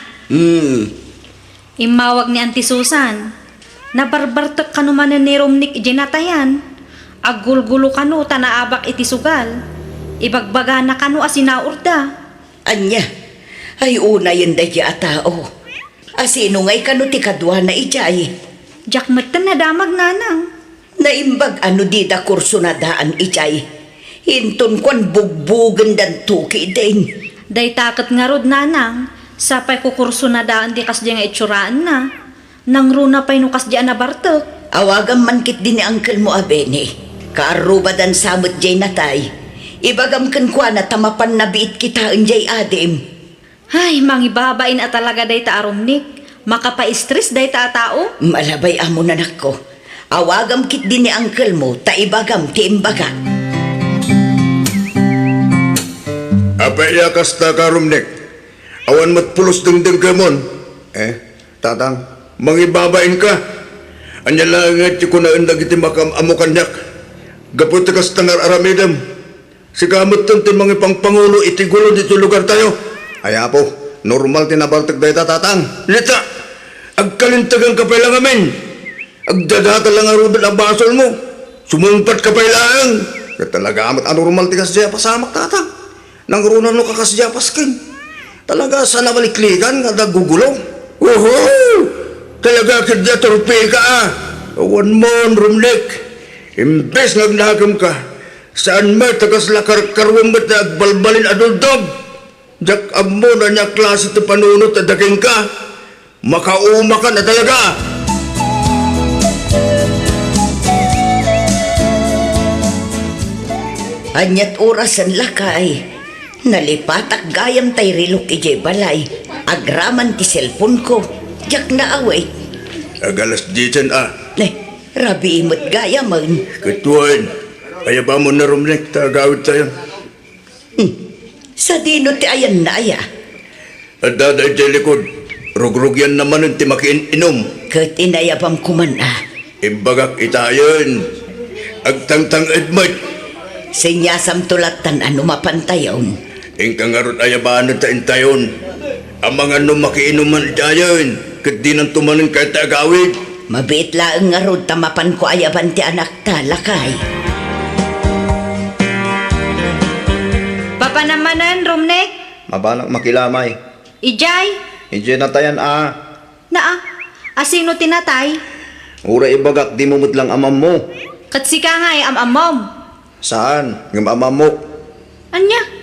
Imawag ni Auntie Susan. Nabarbartek kanu manen ni Romnik ijinatayan. Agulgulo kanu tanaabak iti sugal. Ibagbaga na kanu asinaurda. Anya, ay una yun daya tao. Asino ngay kano ti kadwa na ijay. Jak metten na damag nanang. Naimbag ano di da kurso na daan ijay. Hinton kwan bugbugan dan tuki din. Day takot nga rod nanang. Sapay kukurso na daan di kas nga itsuraan na. Nang runa pa'y nukas di na bartek. Awagan man kit din ni uncle mo abene. Kaarubadan samot jay natay. Ibagam kan kwa na tamapan na biit kita jay adim. Ay, mangibabain at talaga day ta aromnik. Makapa-stress day ta tao. Malabay amo na nako. Awagam kit din ni uncle mo, taibagam ti imbaga. Apaya kasta karumnek. Awan mat pulos dengdeng kamon. Tatang, mangibabain ka. Anya langit ko na undag iti makam amukanyak. Gapot kas tangar aramidam. Sigamot tanti mga pangpangulo iti gulo dito lugar tayo. Ay apo, normal tinabartag dahi tatang. Lita, agkalintagan ka pa lang amin. Agdadata lang arubin ang basol mo. Sumumpat ka pa lang. Talaga amat anormal tikas siya pasamak tatang. Nang runan no kakas siya paskin. Talaga sana baliklikan nga nagugulo. Talaga kidya torpe ka ah. Awan mo, Rumnek. Imbes nagnagam ka. Saan mo tagas lakar-karwang ba't agbalbalin aduldob? Jak amo na niya klase ito panunot at daking ka. Makauma ka na talaga. Anyat orasan lakay. Nalipatak gayam tay rilok ijay balay. Agraman ti cellphone ko. Jak na away. Agalas dyan ah. Rabi imot gayaman. Katuan, kaya ba mo na Rumnek tagawid tayo? Sa dino ti ayan na aya. At daday dyan likod, rugrug yan naman ang timakin inom. Kat inayabam kuman ah. Imbagak itayon. Agtangtang edmat. Sinyasam tulatan ano mapantayon. Ingkang arot ayabanan ta intayon. Ang mga makiinuman itayon. Kat di nang tumanin kahit tagawid. Mabit laeng nga rod tamapan ko ayaban ti anak ta lakay. Papanamanan, Romnek. Mabalak makilamay. Ijay. Hindi na tayan Naa. Asino tinatay? Ura ibagak di mumut lang amam mo. Katsika nga ay amamom. Saan? Ng amam mo. Anya?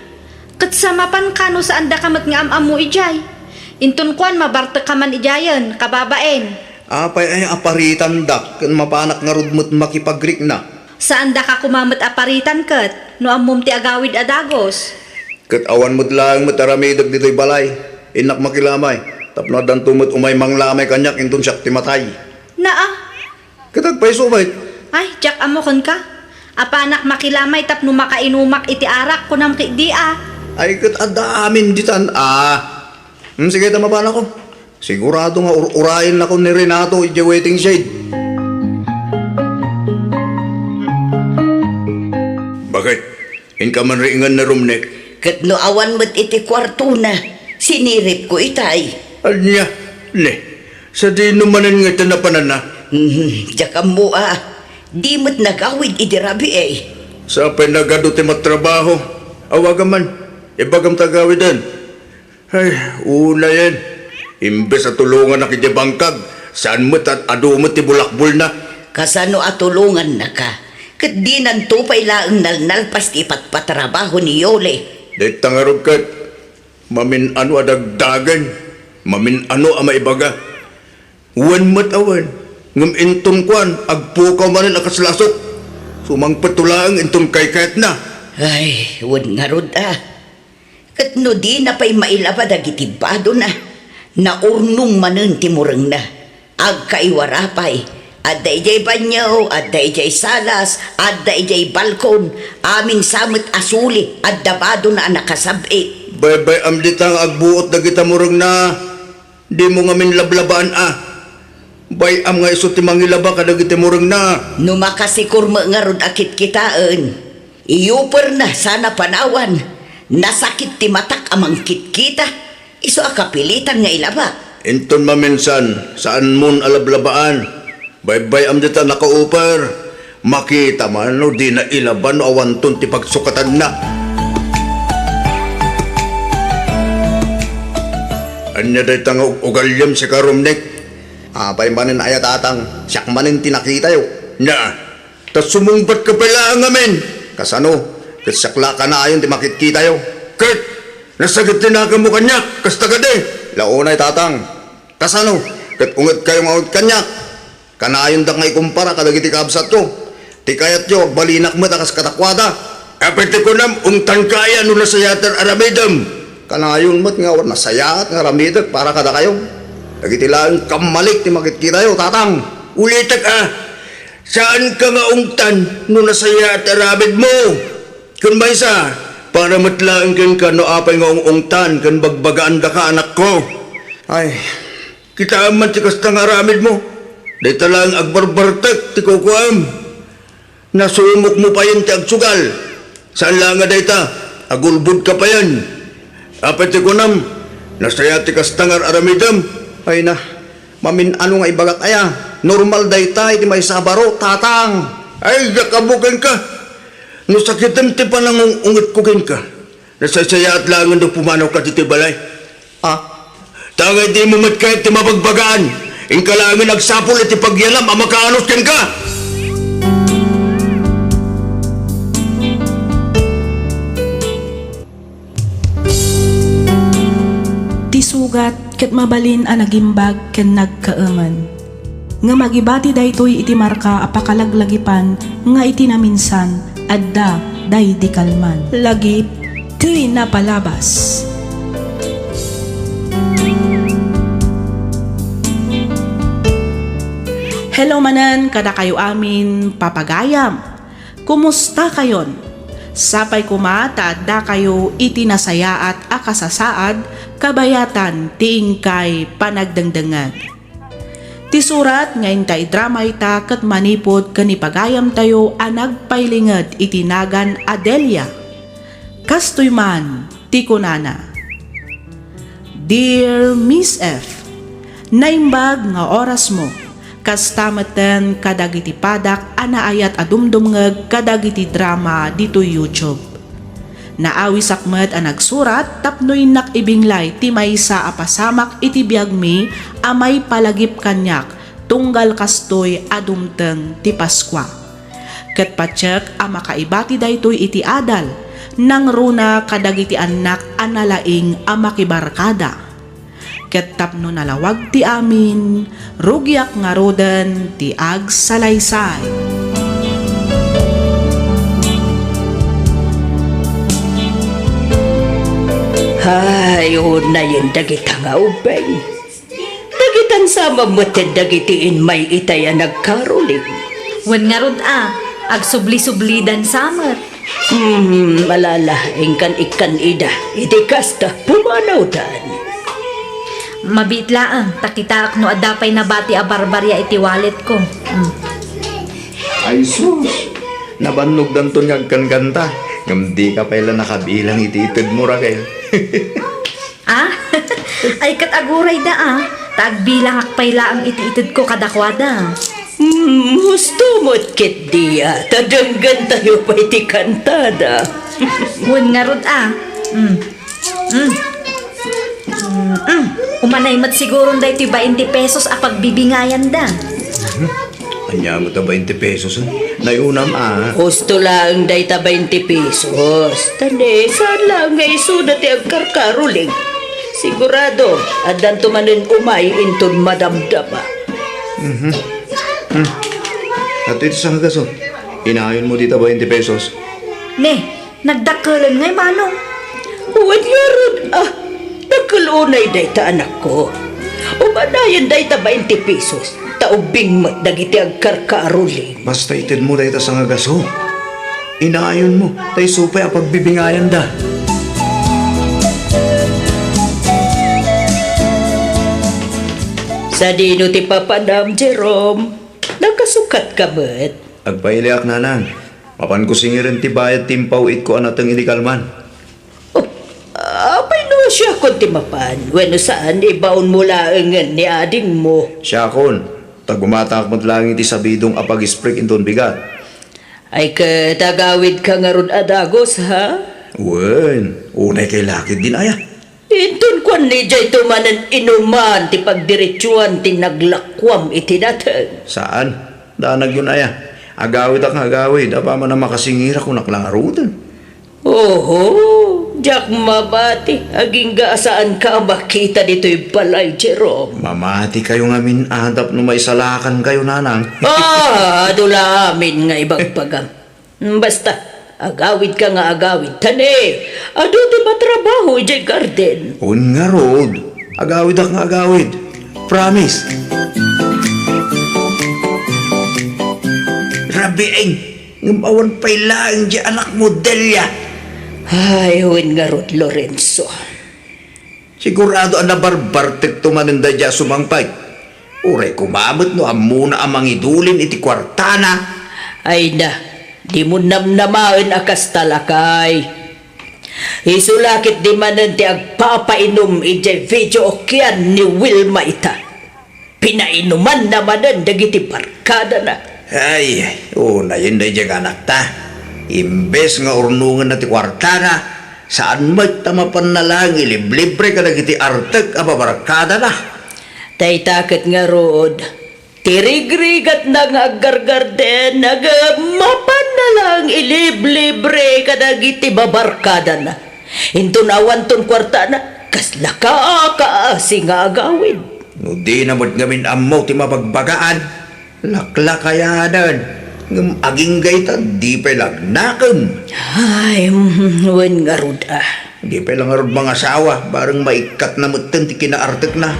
Katsamapan kano saan da kamat nga amam mo ijay. Intun kwan mabartek kaman ijayan, kababaen. Apay ay aparitan dak. Kan mapanak nga rudmut makipagrik na. Saan da ka kumamat aparitan kat? No amom ti agawid adagos. Kat awan mo't lang mataramidag dito'y balay. Inak makilamay. Tapno dan tumot umay manglamay kanyak intun siyak timatay. Naa. Katagpay subay. Ay, jak amokon ka. Apanak makilamay tapno makainumak iti arak kunam di Ay kat adamin ditan sige tamapana ko. Sigurado nga urayin na ko ni Renato iti waiting shade. Bakit? Inka man ringan na Rumnek. Kat no awan mo't iti kwarto na. Sinirip ko itay. Anya, sa di numanan nga tanapanan na. Jakam mo ah. Di mo't nagawid idirabi eh. Sa pinagado ti matrabaho. Awagan man, ibagam tagawidan. Ay, una yan. Imbes na tulungan na kiti bangkag, saan mo't at adumot ti bulakbol na. Kasano atulungan na ka. Kat di nantupay laang nalnalpas ti patpatrabaho ni Yole. Dahil tangarog kat, mamin ano adagdagan, mamin ano ang maibaga. Uwan mo't awan, ngam inton kwan, agpukaw manin akaslasok. Sumang patulaang inton kay-kayat na. Ay, wad nga rod ah. Kat no di na pa'y mailabad agitibado na. Naurnong manen timureng na. Agkaiwarapay. Adda ijay banyaw, adda ijay salas, adda ijay balkon. Amin samot asuli, adda bado na nakasabi. Bay-bay amditang agbuot na kita murang na. Di mo nga min lablabaan ah. Bay am nga iso timangilaba kada kita murang na. Numakasikurma nga rod akit kitaan. Iyuper na sana panawan. Nasakit ti matak amang kitkita. Iso akapilitan nga ilaba. Inton maminsan, saan mon alablabaan? Baybay am dita nakauper. Makita man no di na ilaban o awanton ti pagsukatan na. Anya day tanga ugalyam si Karumnik. Apay manin aya tatang, siyak manin tinakita yo. Na, tas sumungbat ka pala ang amin. Kasano, kasakla ka na ayon ti makit kita yo. Kurt, nasagit din ka mo kanyak, kasta ka de. Launay tatang, kasano, kat ungat kayo maut kanyak. Kanayon da nga ikumpara kadagiti kabsat ko. Ti kayat yo, balinak mo takas katakwada. Apete ko nam, ungtan kaya no nasayatar aramidam. Kanayon mo't nga war nasayat nga ramidag para kada kayo. Dagiti lang kamalik ti makit kita yo, tatang. Ulitak saan ka nga ungtan no nasayatar aramid mo? Kung ba isa, para matlaan ka no apay nga ungtan kan bagbagaan da ka anak ko. Ay, Kita aman ti kasta nga aramid mo. Day talang agbarbartek ti kukuam. Nasumok mo pa yun ti agsugal. Saan lang nga day ta? Agulbud ka pa yan. Apat ti kunam. Nasaya ti kasta nga aramidam. ay na, mamin ano nga ibagat aya. Normal day tay ti may sabaro, tatang. Ay, nakabukan ka. No sakitam ti panang ungat kukin ka. Nasasaya at langan do pumanaw ka ti balay. Ah, Tangay di mo matkahit ti mabagbagaan. Ingkalangan nagsapol at ipagyalam ang makaanos ken ka. Tisugat ket mabalin a nagimbag ken nagkaengen. Nga magibati daytoy iti marka a pakalaglagipan nga iti naminsan adda day di kalman. Lagip ti napalabas. Hello manan, kada kayo amin papagayam. Kumusta kayon? Sapay kumata da kayo itinasaya at akasasaad kabayatan tiing kay panagdangdangan. Ti surat ngayon tay dramay ta kat manipod kanipagayam tayo anagpailingad itinagan Adelia. Kastoy man ti kunana. Dear Miss F, naimbag nga oras mo. Kastamatan kadagiti padak anaayat adumdumngeg kadagiti drama dito YouTube. Naawi sakmet a nagsurat tapnoy nakibinglay ti maysa a pasamak iti biag mi amay palagip kanyak tunggal kastoy adumteng ti Paskwa. Ket patsek a makaibati daytoy iti adal nang runa kadagiti anak analaing a makibarkada. Ket tapno nalawag ti amin, rugyak nga roden ti ag salaysay. Ay, na yun dagita nga ubay. Dagitan sama mo te dagitiin may itaya nagkaruling. Wen nga rod agsubli-sublidan samer. Malala, ingkan ikan ida, iti kasta pumanaw tan. Mabitlaang takitaak no adapay na bati a barbarya iti wallet ko. ay sus. Nabannog danton nga kanta. Ngam di ka pala nakabilang iti itid mo Raquel. Ay kataguray da tagbilang akpayla ang iti-itid ko kadakwada. Gusto mo't kit diya, tadanggan tayo pa iti kantada. Wen nga rod Umanay mat siguro da iti 20 pesos a pagbibingayan da. Anya mo ta 20 pesos. Nayunam Gusto lang day ta 20 pesos. Tane, saan lang nga isudat ang karkaruling? Sigurado, adan tumanin umay inton madamdama. At ito sa hagaso. Inayon mo dito 20 pesos. Ne, nagdakalan ngay manong. Huwag nga ron, nagkulunay day ta anak ko. Umanayan day ta 20 pesos. Taubing magdagiti ang karkaruling. Basta itid mo dito sa hagaso. Inayon mo. Tay supay ang pagbibingayan da. Sa dino ti papanam, Jerome, nagkasukat ka ba't? Agpailiak na nang. Papan ko singirin ti bayad timpaw it ko anatang inikalman. Apay no siya kon timapan. Wano saan ibaon mo laangan ni ading mo. Siya kon, tagumatak mo't lang iti sabidong apag-sprig indon bigat. Ay katagawid ka nga ron adagos ha? Wen, unay kay lakid din aya. Intun kwan ni jay tumanan inuman ti pagdiretsuan ti naglakwam iti datag. Saan? Danag yun aya. Agawid ak agawid, apa man na makasingira kung naklarutan. Oho, jak mabati. Aging gaasaan ka makita dito'y balay, Jerome. Mamati kayo nga minadap no may salakan kayo nanang. Dula amin nga ibagpagam. Basta, agawid ka nga agawid. Tane, ado ti matrabaho jay garden. Un nga rod, agawid ak nga agawid. Promise. Rabiing, ngamawan pa'y lang di anak mo Delia. Ay, huwin nga rod, Lorenzo. Sigurado ang nabarbartek tumaninda dya sumangpay. Uray kumamot no amuna amang idulin iti kwartana. Ay na, di mo namnamain akas talakay. Isulakit di manan ti agpapainom ijay video okyan ni Wilma ita. Pinainuman namanan dagiti barkada na. Ay, una yun na dyan anak ta. Imbes nga urnungan na ti kwartana, saan magtamapan na lang iliblibre ka na iti artek ababarkada na. Tay takot nga rood. Tirigrigat na nga gargarden, nagamapan na lang iliblibre ka na iti babarkada na. Intunawan ton kwarta na, kasla ka nga agawid. No di na mo't ngamin amaw ti mabagbagaan. Lakla kayanan. Ngam aging gaytan, di pa lagnakam. Ay, wen nga rood ah. Di pa lang arod mga asawa, barang maikat na mutan ti kinaartek na.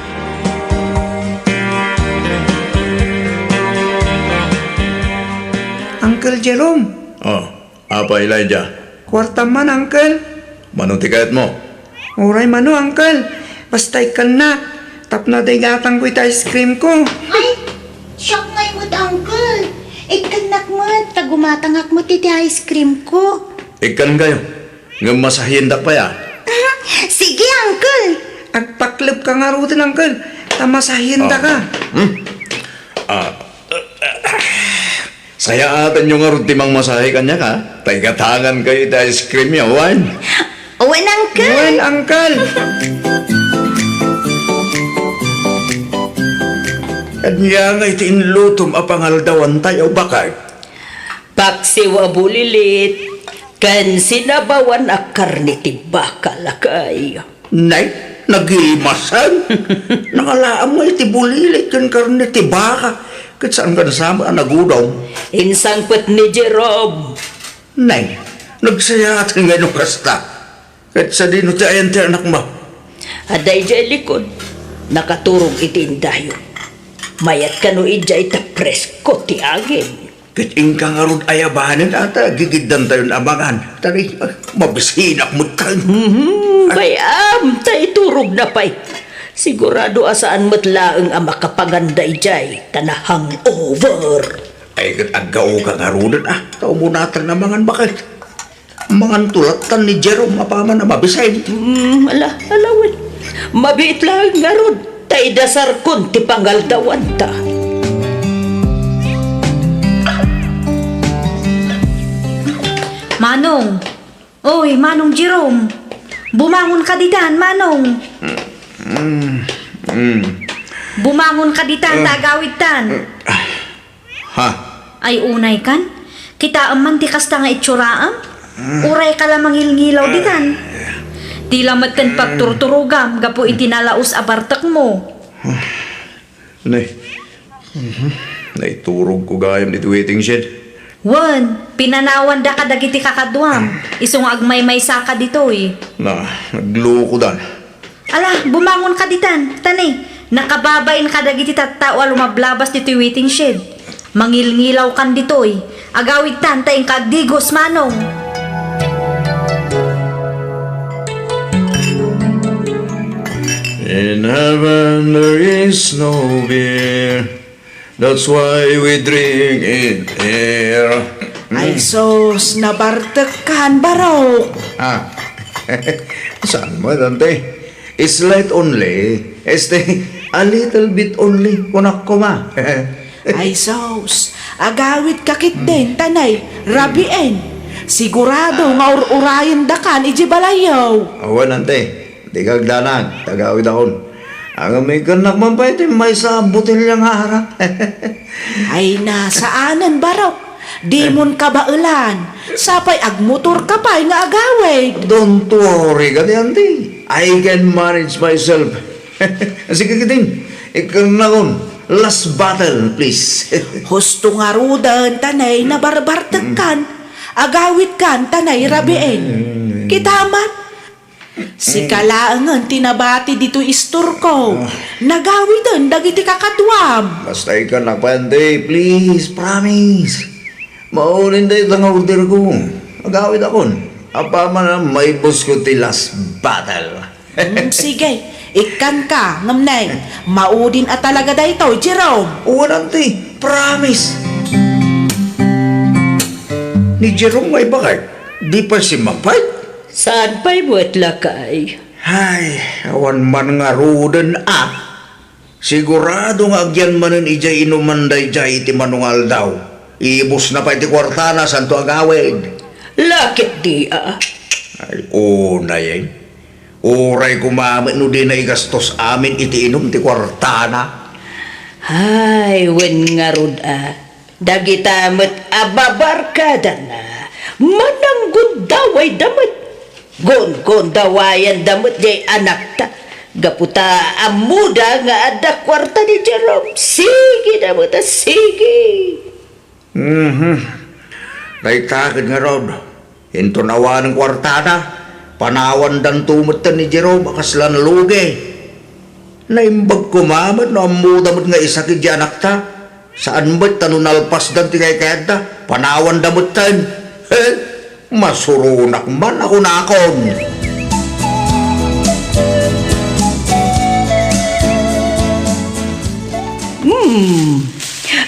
Uncle Jerome, Oh, apa Elijah? kwarta man, Uncle. Manong tikayat mo? Uray mano, Uncle. Basta ikal na. Tap na day gatang ko ita ice cream ko. Ay, shock ngay mo, uncle. Ikanak mo, tagumatangak mo titi ice cream ko. Ikan kayo. Ngam masahindak pa ya. Sige, uncle. Agpaklip ka nga rutin, Uncle. Tamasahinda ka. Saya atan yung arod timang masahe kanya ka. Tagatangan kayo ita ice cream ya, wan. Owen, uncle. Well, Uncle. Kanya nga iti inlutom apangaldawan tayo bakit? Paksiwa bulilit, kan sinabawan a karni ti bakal akay. Nay, nagimasan. Nakalaam mo iti bulilit kan karne ti baka. Kat saan ka nasama nagudaw? Insangpet ni Jerome. Nay, nagsayatan nga nung kasta. Kat sa dino ti ayan ti anak mo. Aday jay likod, nakaturog iti indayo. Mayat ka no ijay ta presko ti agin. Kat ingkang arod ayabanan ata, gigiddan tayo abangan. Tari, mabisinak mo tayo. Bayam, ta iturog na pa'y. Sigurado asaan matlaang ang makapaganda ijay, tanahang over. Ay, kat agaw ka nga rodan tao mo natin na mangan bakit? Mangan tulatan ni Jerome apaman na mabisayin. Alawan. Mabit lang nga rod, tay dasar kun ti pangaldawan ta. Manong! Oy, Manong Jerome! Bumangon ka ditan, Manong! Bumangon ka ditan, tagawid tan! Ha? Ay unay kan? Kita man ti kasta nga itsuraam? Uray ka lamang ilngilaw ditan. Di lamat kan pagturturugam, gapo itinalaos abartak mo. Nay. Naiturog ko gayam dito waiting shed. Wan, pinanawan da ka dagiti kakadwam. Isong agmay-may saka dito eh. Na, nagloko dan. Ala, bumangon ka ditan. Tanay, nakababain ka dagiti tattao lumablabas dito waiting shed. Mangilngilaw kan dito eh. Agawid tan, tayong kagdigos, Manong. In heaven there is no beer. That's why we drink it here. Ay sos, nabartek kan baraw. Ah, saan mo, Dante? Slight only. A little bit only. Kunak ko ma. Ay sos, agawid kakit din, tanay, rabien. Sigurado nga urayan da kan, iji balayaw. Awan ante. Di kagdanag. Tagawid akon. Ang may kanak man pa ito, may sa botelya nga harap. Ay nasaanan barok, di mon kabailan. Sapay agmotor ka pa nga agawid. Don't worry ka di ante. I can manage myself. Sige kiting. Ikaw na kon. Last battle, please. Husto nga rudan, tanay, na barbartag kan. Agawid kan, tanay, rabien. Kitamat. Si kalaangan tinabati dito istor ko. Nagawidan, dagiti kakadwam. Basta ikaw na pa ante, please, promise. Maulin tayo itang order ko. Agawid akon. Apa man ang may boss ko ti last battle. Sige, ikan ka, ngamnay. Maudin at talaga dayto, Jerome. Uwan ante, promise. Ni Jerome may bakit? Di pa si Mapay? Saan pa'y buwet lakay? Ay, awan man nga rudan Sigurado nga agyan manin ijay inumanday jay iti manungal daw. Ibus na pa iti kwartana santo agawid. Lakit di Ay, na yan. Uray kumamit no di na igastos amin iti inom ti kwartana. Ay, wen nga rod Dagitamet ababarkada na. Mananggod daway damet. Gon dawayan damet jay anak ta. Gaputa amuda nga ada kwarta ni Jerome. Sige damet sige. Naitakid nga rod. Hinto nawa ng kwartana. Panawan dan tumatan ni Jerome akaslan luge. Naimbag kumamat no amuda nga isakid di anak ta. Saan ba't tanunalpas dan ti kay kayada? Panawan damutan. Masurunak man ako nakon.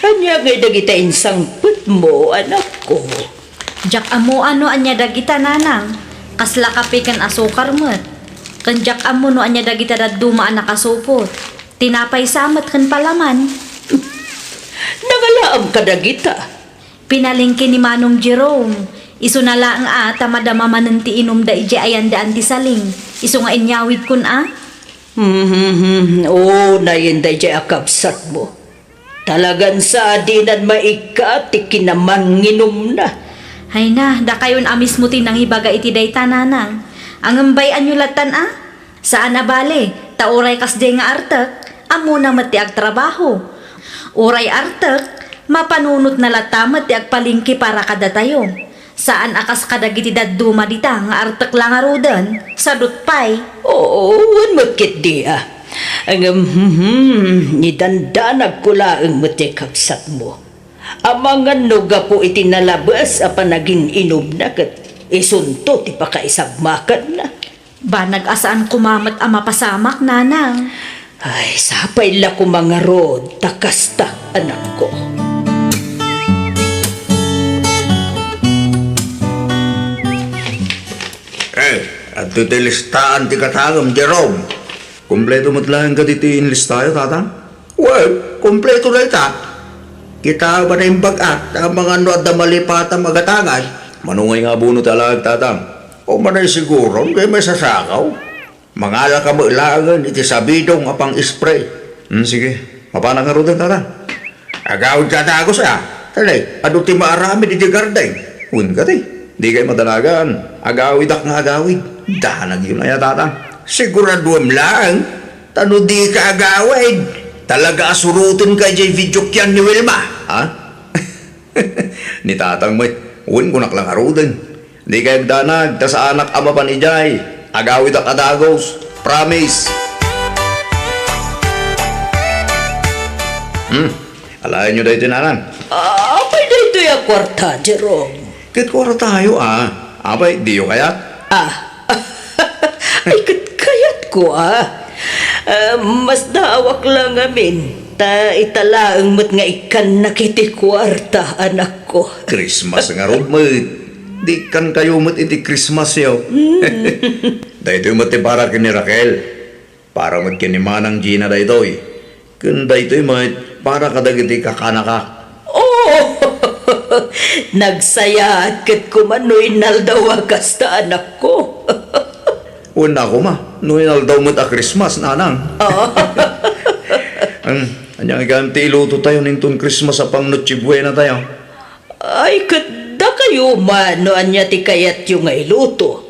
Anya nga dagita insangput mo, anak ko. Jak amo ano anya dagita nanang. Kasla kape kan asukar met. Kan jak amo no anya dagita da dumaan nakasupot. Tinapay samet kan palaman. Nangalaam ka dagita. Pinalingki ni Manong Jerome. Isu na lang tamadama mananti inom da ije ayan da anti saling. Isu nga inyawid kun Oo, nayin da ije akabsat mo. Talagan sa adinan maikat, ikinaman nginom na. Hay na, da kayon amis mo tinang ibaga iti day tananang. Ang ambayan nyo latan Saan na bale, tauray kas day nga artek, amo na mati ag trabaho. Uray artek, mapanunot na latamat ti agpalingki para kada tayo. Saan akas kadagiti daduma dita nga artek lang arudan, sadot pay. Oo, wan makit di Ang nidandanag ko laang mati kapsat mo. Amangan nuga po itinalabas apan naging inom na kat isunto ti pakaisagmakan na. Ba nag-asaan kumamat ang mapasamak, nanang? Ay, sapay la ko mga rod, takasta, anak ko. At tutilistaan ti katangam, Jerome. Kompleto mo't lang ka dito inlistayo, tatang? Well, kompleto na ita. Kita ba na yung bagat, ang mga ano at malipatan magatangan? Manungay nga buno talag, tatang. O manay siguro, kaya may sasakaw. Mangala ka mo ilangan, iti sabidong apang spray. Sige, mapana nga rin, tatang. Agawid ka tagos, Talay, ano ti maarami di garday? Un ka ti, di kayo madalagan. Agawid ak nga agawid. Dahanag yun na tatang. Siguraduam lang, tano di ka agawid. Talaga asurutin ka dyan video kyan ni Wilma, Ni tatang mo, uwin ko naklang arudan. Di kayo danag, ta sa anak ama pa ni Jay. Agawid ak adagos, promise. Alayan nyo dahil tinanan. Apay na ito yung kwarta, Jerome. Kit ko tayo, Apay, di yung kayat? Ay, kayat ko, mas daawak lang amin. Ta italaang mat nga ikan nakiti kwarta, anak ko. Christmas nga ron, Di kan kayo iti Christmas yo. Dahil ito yung matibarak ni Raquel. Para magkinimanang Gina da ito eh. Kanda ito eh, para kadagiti kakanaka. Oh! Nagsaya at kat kumano'y naldawa kasta anak ko. Una ko ma, noy daw mo ta Christmas, nanang. Anyang iganti iluto tayo nintong Christmas sa pang Noche Buena tayo. Ay, kada kayo mano anya ti kayat yung nga iluto.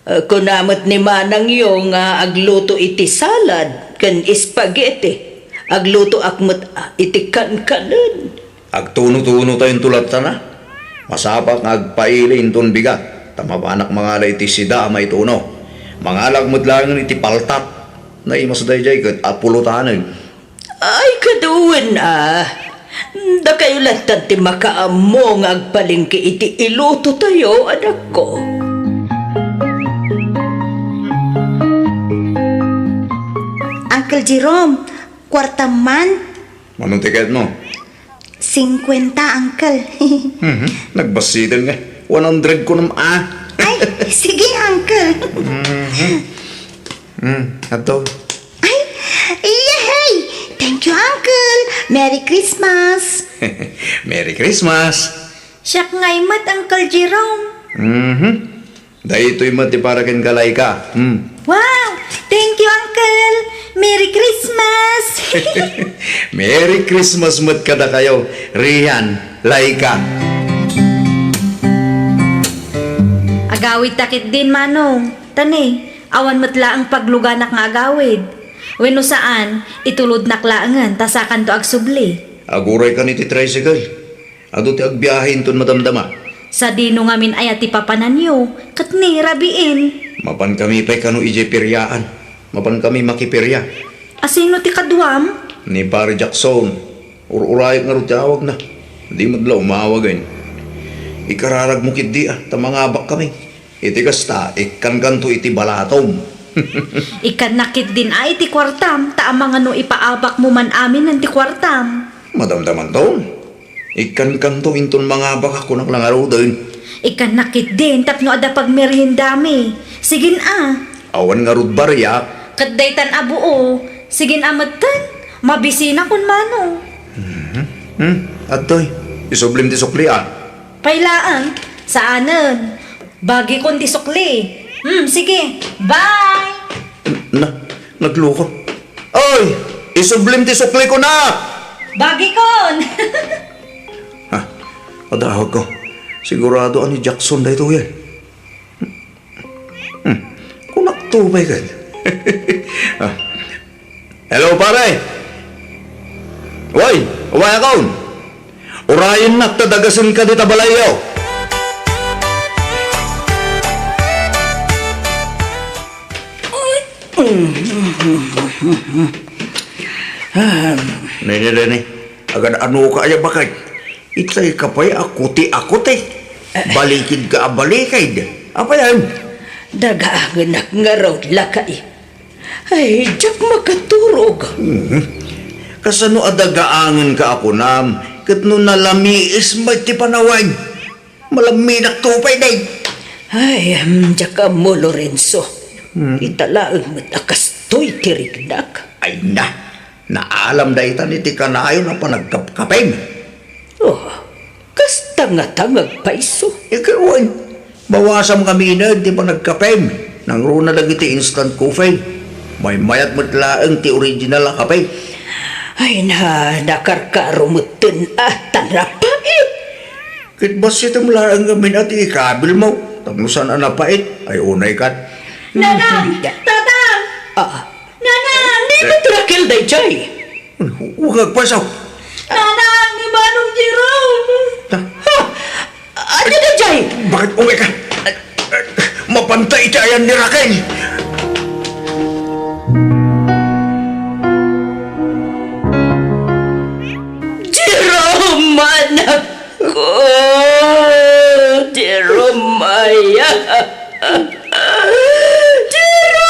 Kunamot ni manang yung agluto iti salad kan spaghetti. Agluto akmat iti kankanan. Agtuno-tuno tayong tulad na. Masapak agpailin ton bigat. Tamabanak mga lay iti sida may tuno. Mga lagmod lang iti paltat. Na imas dayjay kat apulutanan. Ay, kaduwan Da kayo lantan ti makaamong agpalingki iti iluto tayo, anak ko. Uncle Jerome, kwarta man, Manong tiket mo? 50, Uncle. Nagbasidan nga. 100 ko naman Ay, sige, Uncle. Ato. Ay, yay! Thank you, Uncle. Merry Christmas. Merry Christmas. Siyak ngay mat, Uncle Jerome. Dahil ito'y mati para kin kalay ka. Wow! Thank you, Uncle! Merry Christmas! Merry Christmas mat kada kayo. Rian, Laika. Agawid takit din, Manong. Tani, awan matla ang pagluganak nga agawid. Weno saan, itulod naklaangan, tasakan to agsubli. Aguray ka ni ti tricycle. Ado ti agbiyahin ton madamdama. Sa dino ngamin ay ati papananyo, kat ni rabiin. Mapan kami pa'y kano ije piryaan. Mapan kami makipirya. Asino ti kaduam? Ni Pare Jackson. Ururayag nga rutawag na. Di madla umawagan. Ikararag mo kid di tamangabak kami. Iti kasta, ikan kanto iti balatom. Ikan nakit din ay ti kwartam, taamang ano ipaabak mo man amin ng ti kwartam. Madamdaman taon. Ikan kanto inton mga baka ko lang araw din. Ikan nakit din, tapno ada pagmerindami. Sigin Awan nga rud barya. Kadaytan abuo. Sigin amatan, mabisina kun mano. Atoy, isublim ti sukli Pailaan, saanan? Bagi kon ti sukli. Sige, bye! Nagluko. Oy, isublim ti sukli ko na! Bagi kon! Padahag ko. Sigurado ani Jackson da ito yan. Kunak tubay ka. Hello, pare. Uy, uway akaw. Urayan na tadagasin ka dita balayo. Nene, agad ano ka aya bakit? Itay ka pa'y akuti-akuti. Balikid ka balikid. Apa yan? Dagaanak nga raw lakay. Ay, diyak makaturog. Kasano adagaangan ka ako nam? Kat no nalamiis may ti panawan. Malaminak tupay day. Ay, diyak ka mo, Lorenzo. Italaang matakastoy tirignak. Ay na, naalam da itan iti kanayo na panagkapkapeng. Oh, kasta nga tangag paiso. Ikawan, bawasam kami na di panagkapeng. Nang runa lang iti instant coffee. May mayat matlaang ti original ang kape. Ay na, nakarkarumutin tanapait. Kit bas ito mulaang gamin at ikabil mo. Tamusan ang napait, ay unay kat. Nanang! Tatang! Nanang! Di ba trakil day jay? Huwag agpasaw. Nanang! Ni Manong Jerome! Ano na jay? Bakit umay ka? Mapantay tayan ni Raquel. Jerome, anak ko! Jerome, Maya! Manong Jerome!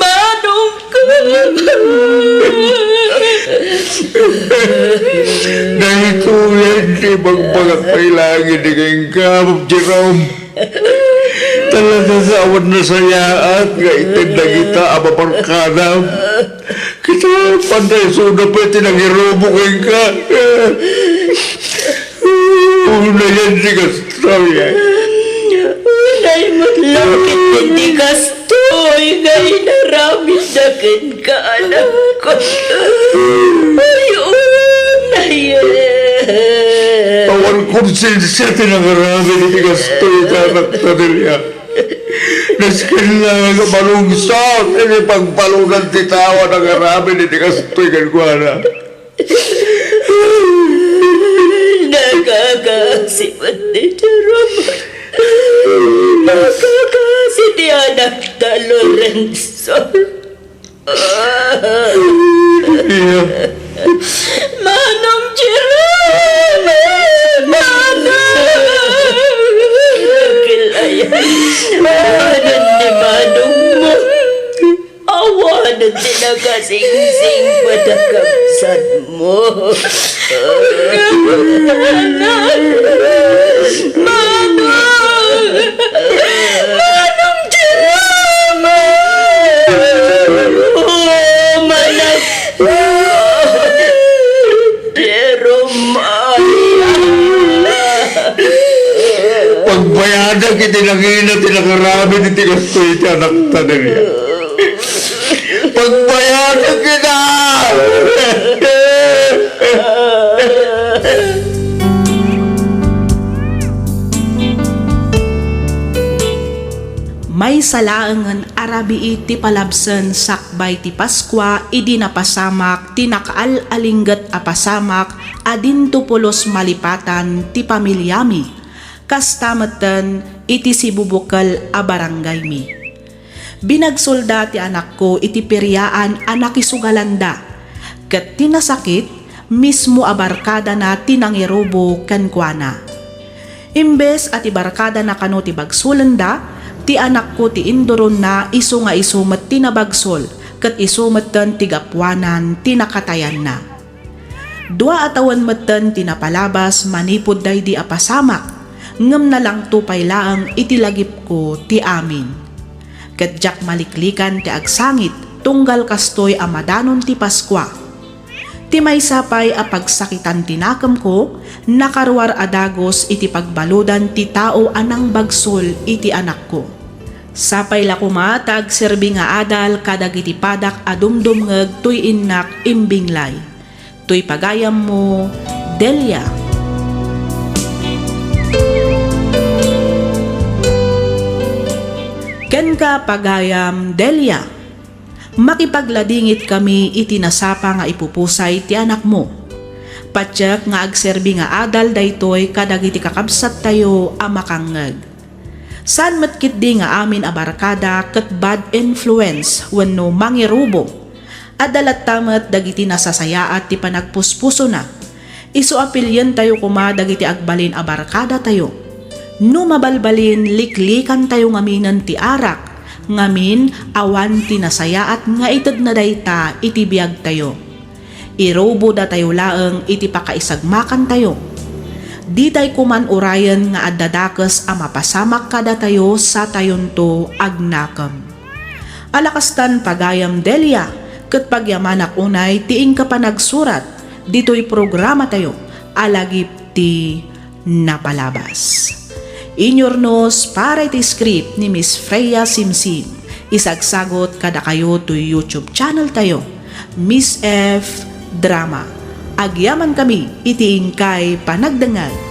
Manong ko! Dahil tulad di magpagak kailangan di kayong kapag Jerome. Nalagagawan na sayaan nga itinda kita ababarkanam. Kita panday suda pa itinangirubukin ka. Una yan si Gastroy. Unay matlangit hindi kastoy nga inaramid na ka anak ko. Ay, unay Awan konsensya tinangarami ni Gastroy sa anak na nila. Naskin lang ang malungsot, ini pagpalunan titawa ng arami ni Gastroy kankuana. Nakakasipat ni Jerome. Nakakasi ni anak na Lorenzo. Iya. Manong Jerome! Manong! Kilaya. Awanan ni Manong mo. Awanan tinakasing-sing padakapsan mo. Manong Jerome! Oh, manak! Jerome! Pagbayadan kitinangina tinakarami ni Gastroy sa anak na nila. Pagbayadan kita! May salaangan arabi iti palabsen sakbay ti Paskwa idi napasamak ti nakaal-alinggat a pasamak adin tupulos malipatan ti pamilyami kastameten iti sibubukal a barangay mi. Binagsolda ti anak ko iti piryaan a nakisugalanda ket tinasakit mismo a barkada na tinangirubo kenkwana. Imbes at ibarkada na kano ti bagsulanda ti anak ko ti indoron na iso nga isumet ti nabagsol ket isumetten ti gapwanan ti nakatayan na. Dua atawan metten ti napalabas manipod daydi a pasamak ngem na lang tupay laeng iti lagip ko ti amin. Ket jak maliklikan ti agsangit tunggal kastoy a madanon ti Paskwa. Ti maysapay a pagsakitan tinakam ko nakaruar adagos iti pagbaludan ti tao anang bagsol iti anak ko. Sapay la kumatag serbi nga adal kadagiti padak adumdumngeg tuy innak imbinglay. Tuy pagayam mo, Delia. Ken ka pagayam, Delia. Makipagladingit kami iti nasapa nga ipupusay ti anak mo. Patsyak nga agserbi nga adal daytoy kadagiti kakabsat tayo a makangeg. San matkit di nga amin a barkada ket bad influence wenno mangirubo. Adalat tamet dagiti nasasayaat ti panagpuspuso na. Isu apilyen tayo kuma dagiti agbalin a barkada tayo. No mabalbalin liklikan tayo ngaminan ti arak. Ngamin awan tinasayaat nga ited na dayta iti biag tayo. Irobo da tayo laeng iti pakaisagmakan tayo. Di tay kuman urayan nga addadakes a mapasamak kada tayo sa tayon to agnakam. Alakastan pagayam Delia ket pagyamanak unay tiing ka pa nagsurat ditoy programa tayo alagip ti napalabas. Inyornos para iti script ni Miss Freya Simsim. Isagsagot kada kayo to YouTube channel tayo, Miss F Drama. Agyaman kami iti ingkay panagdangal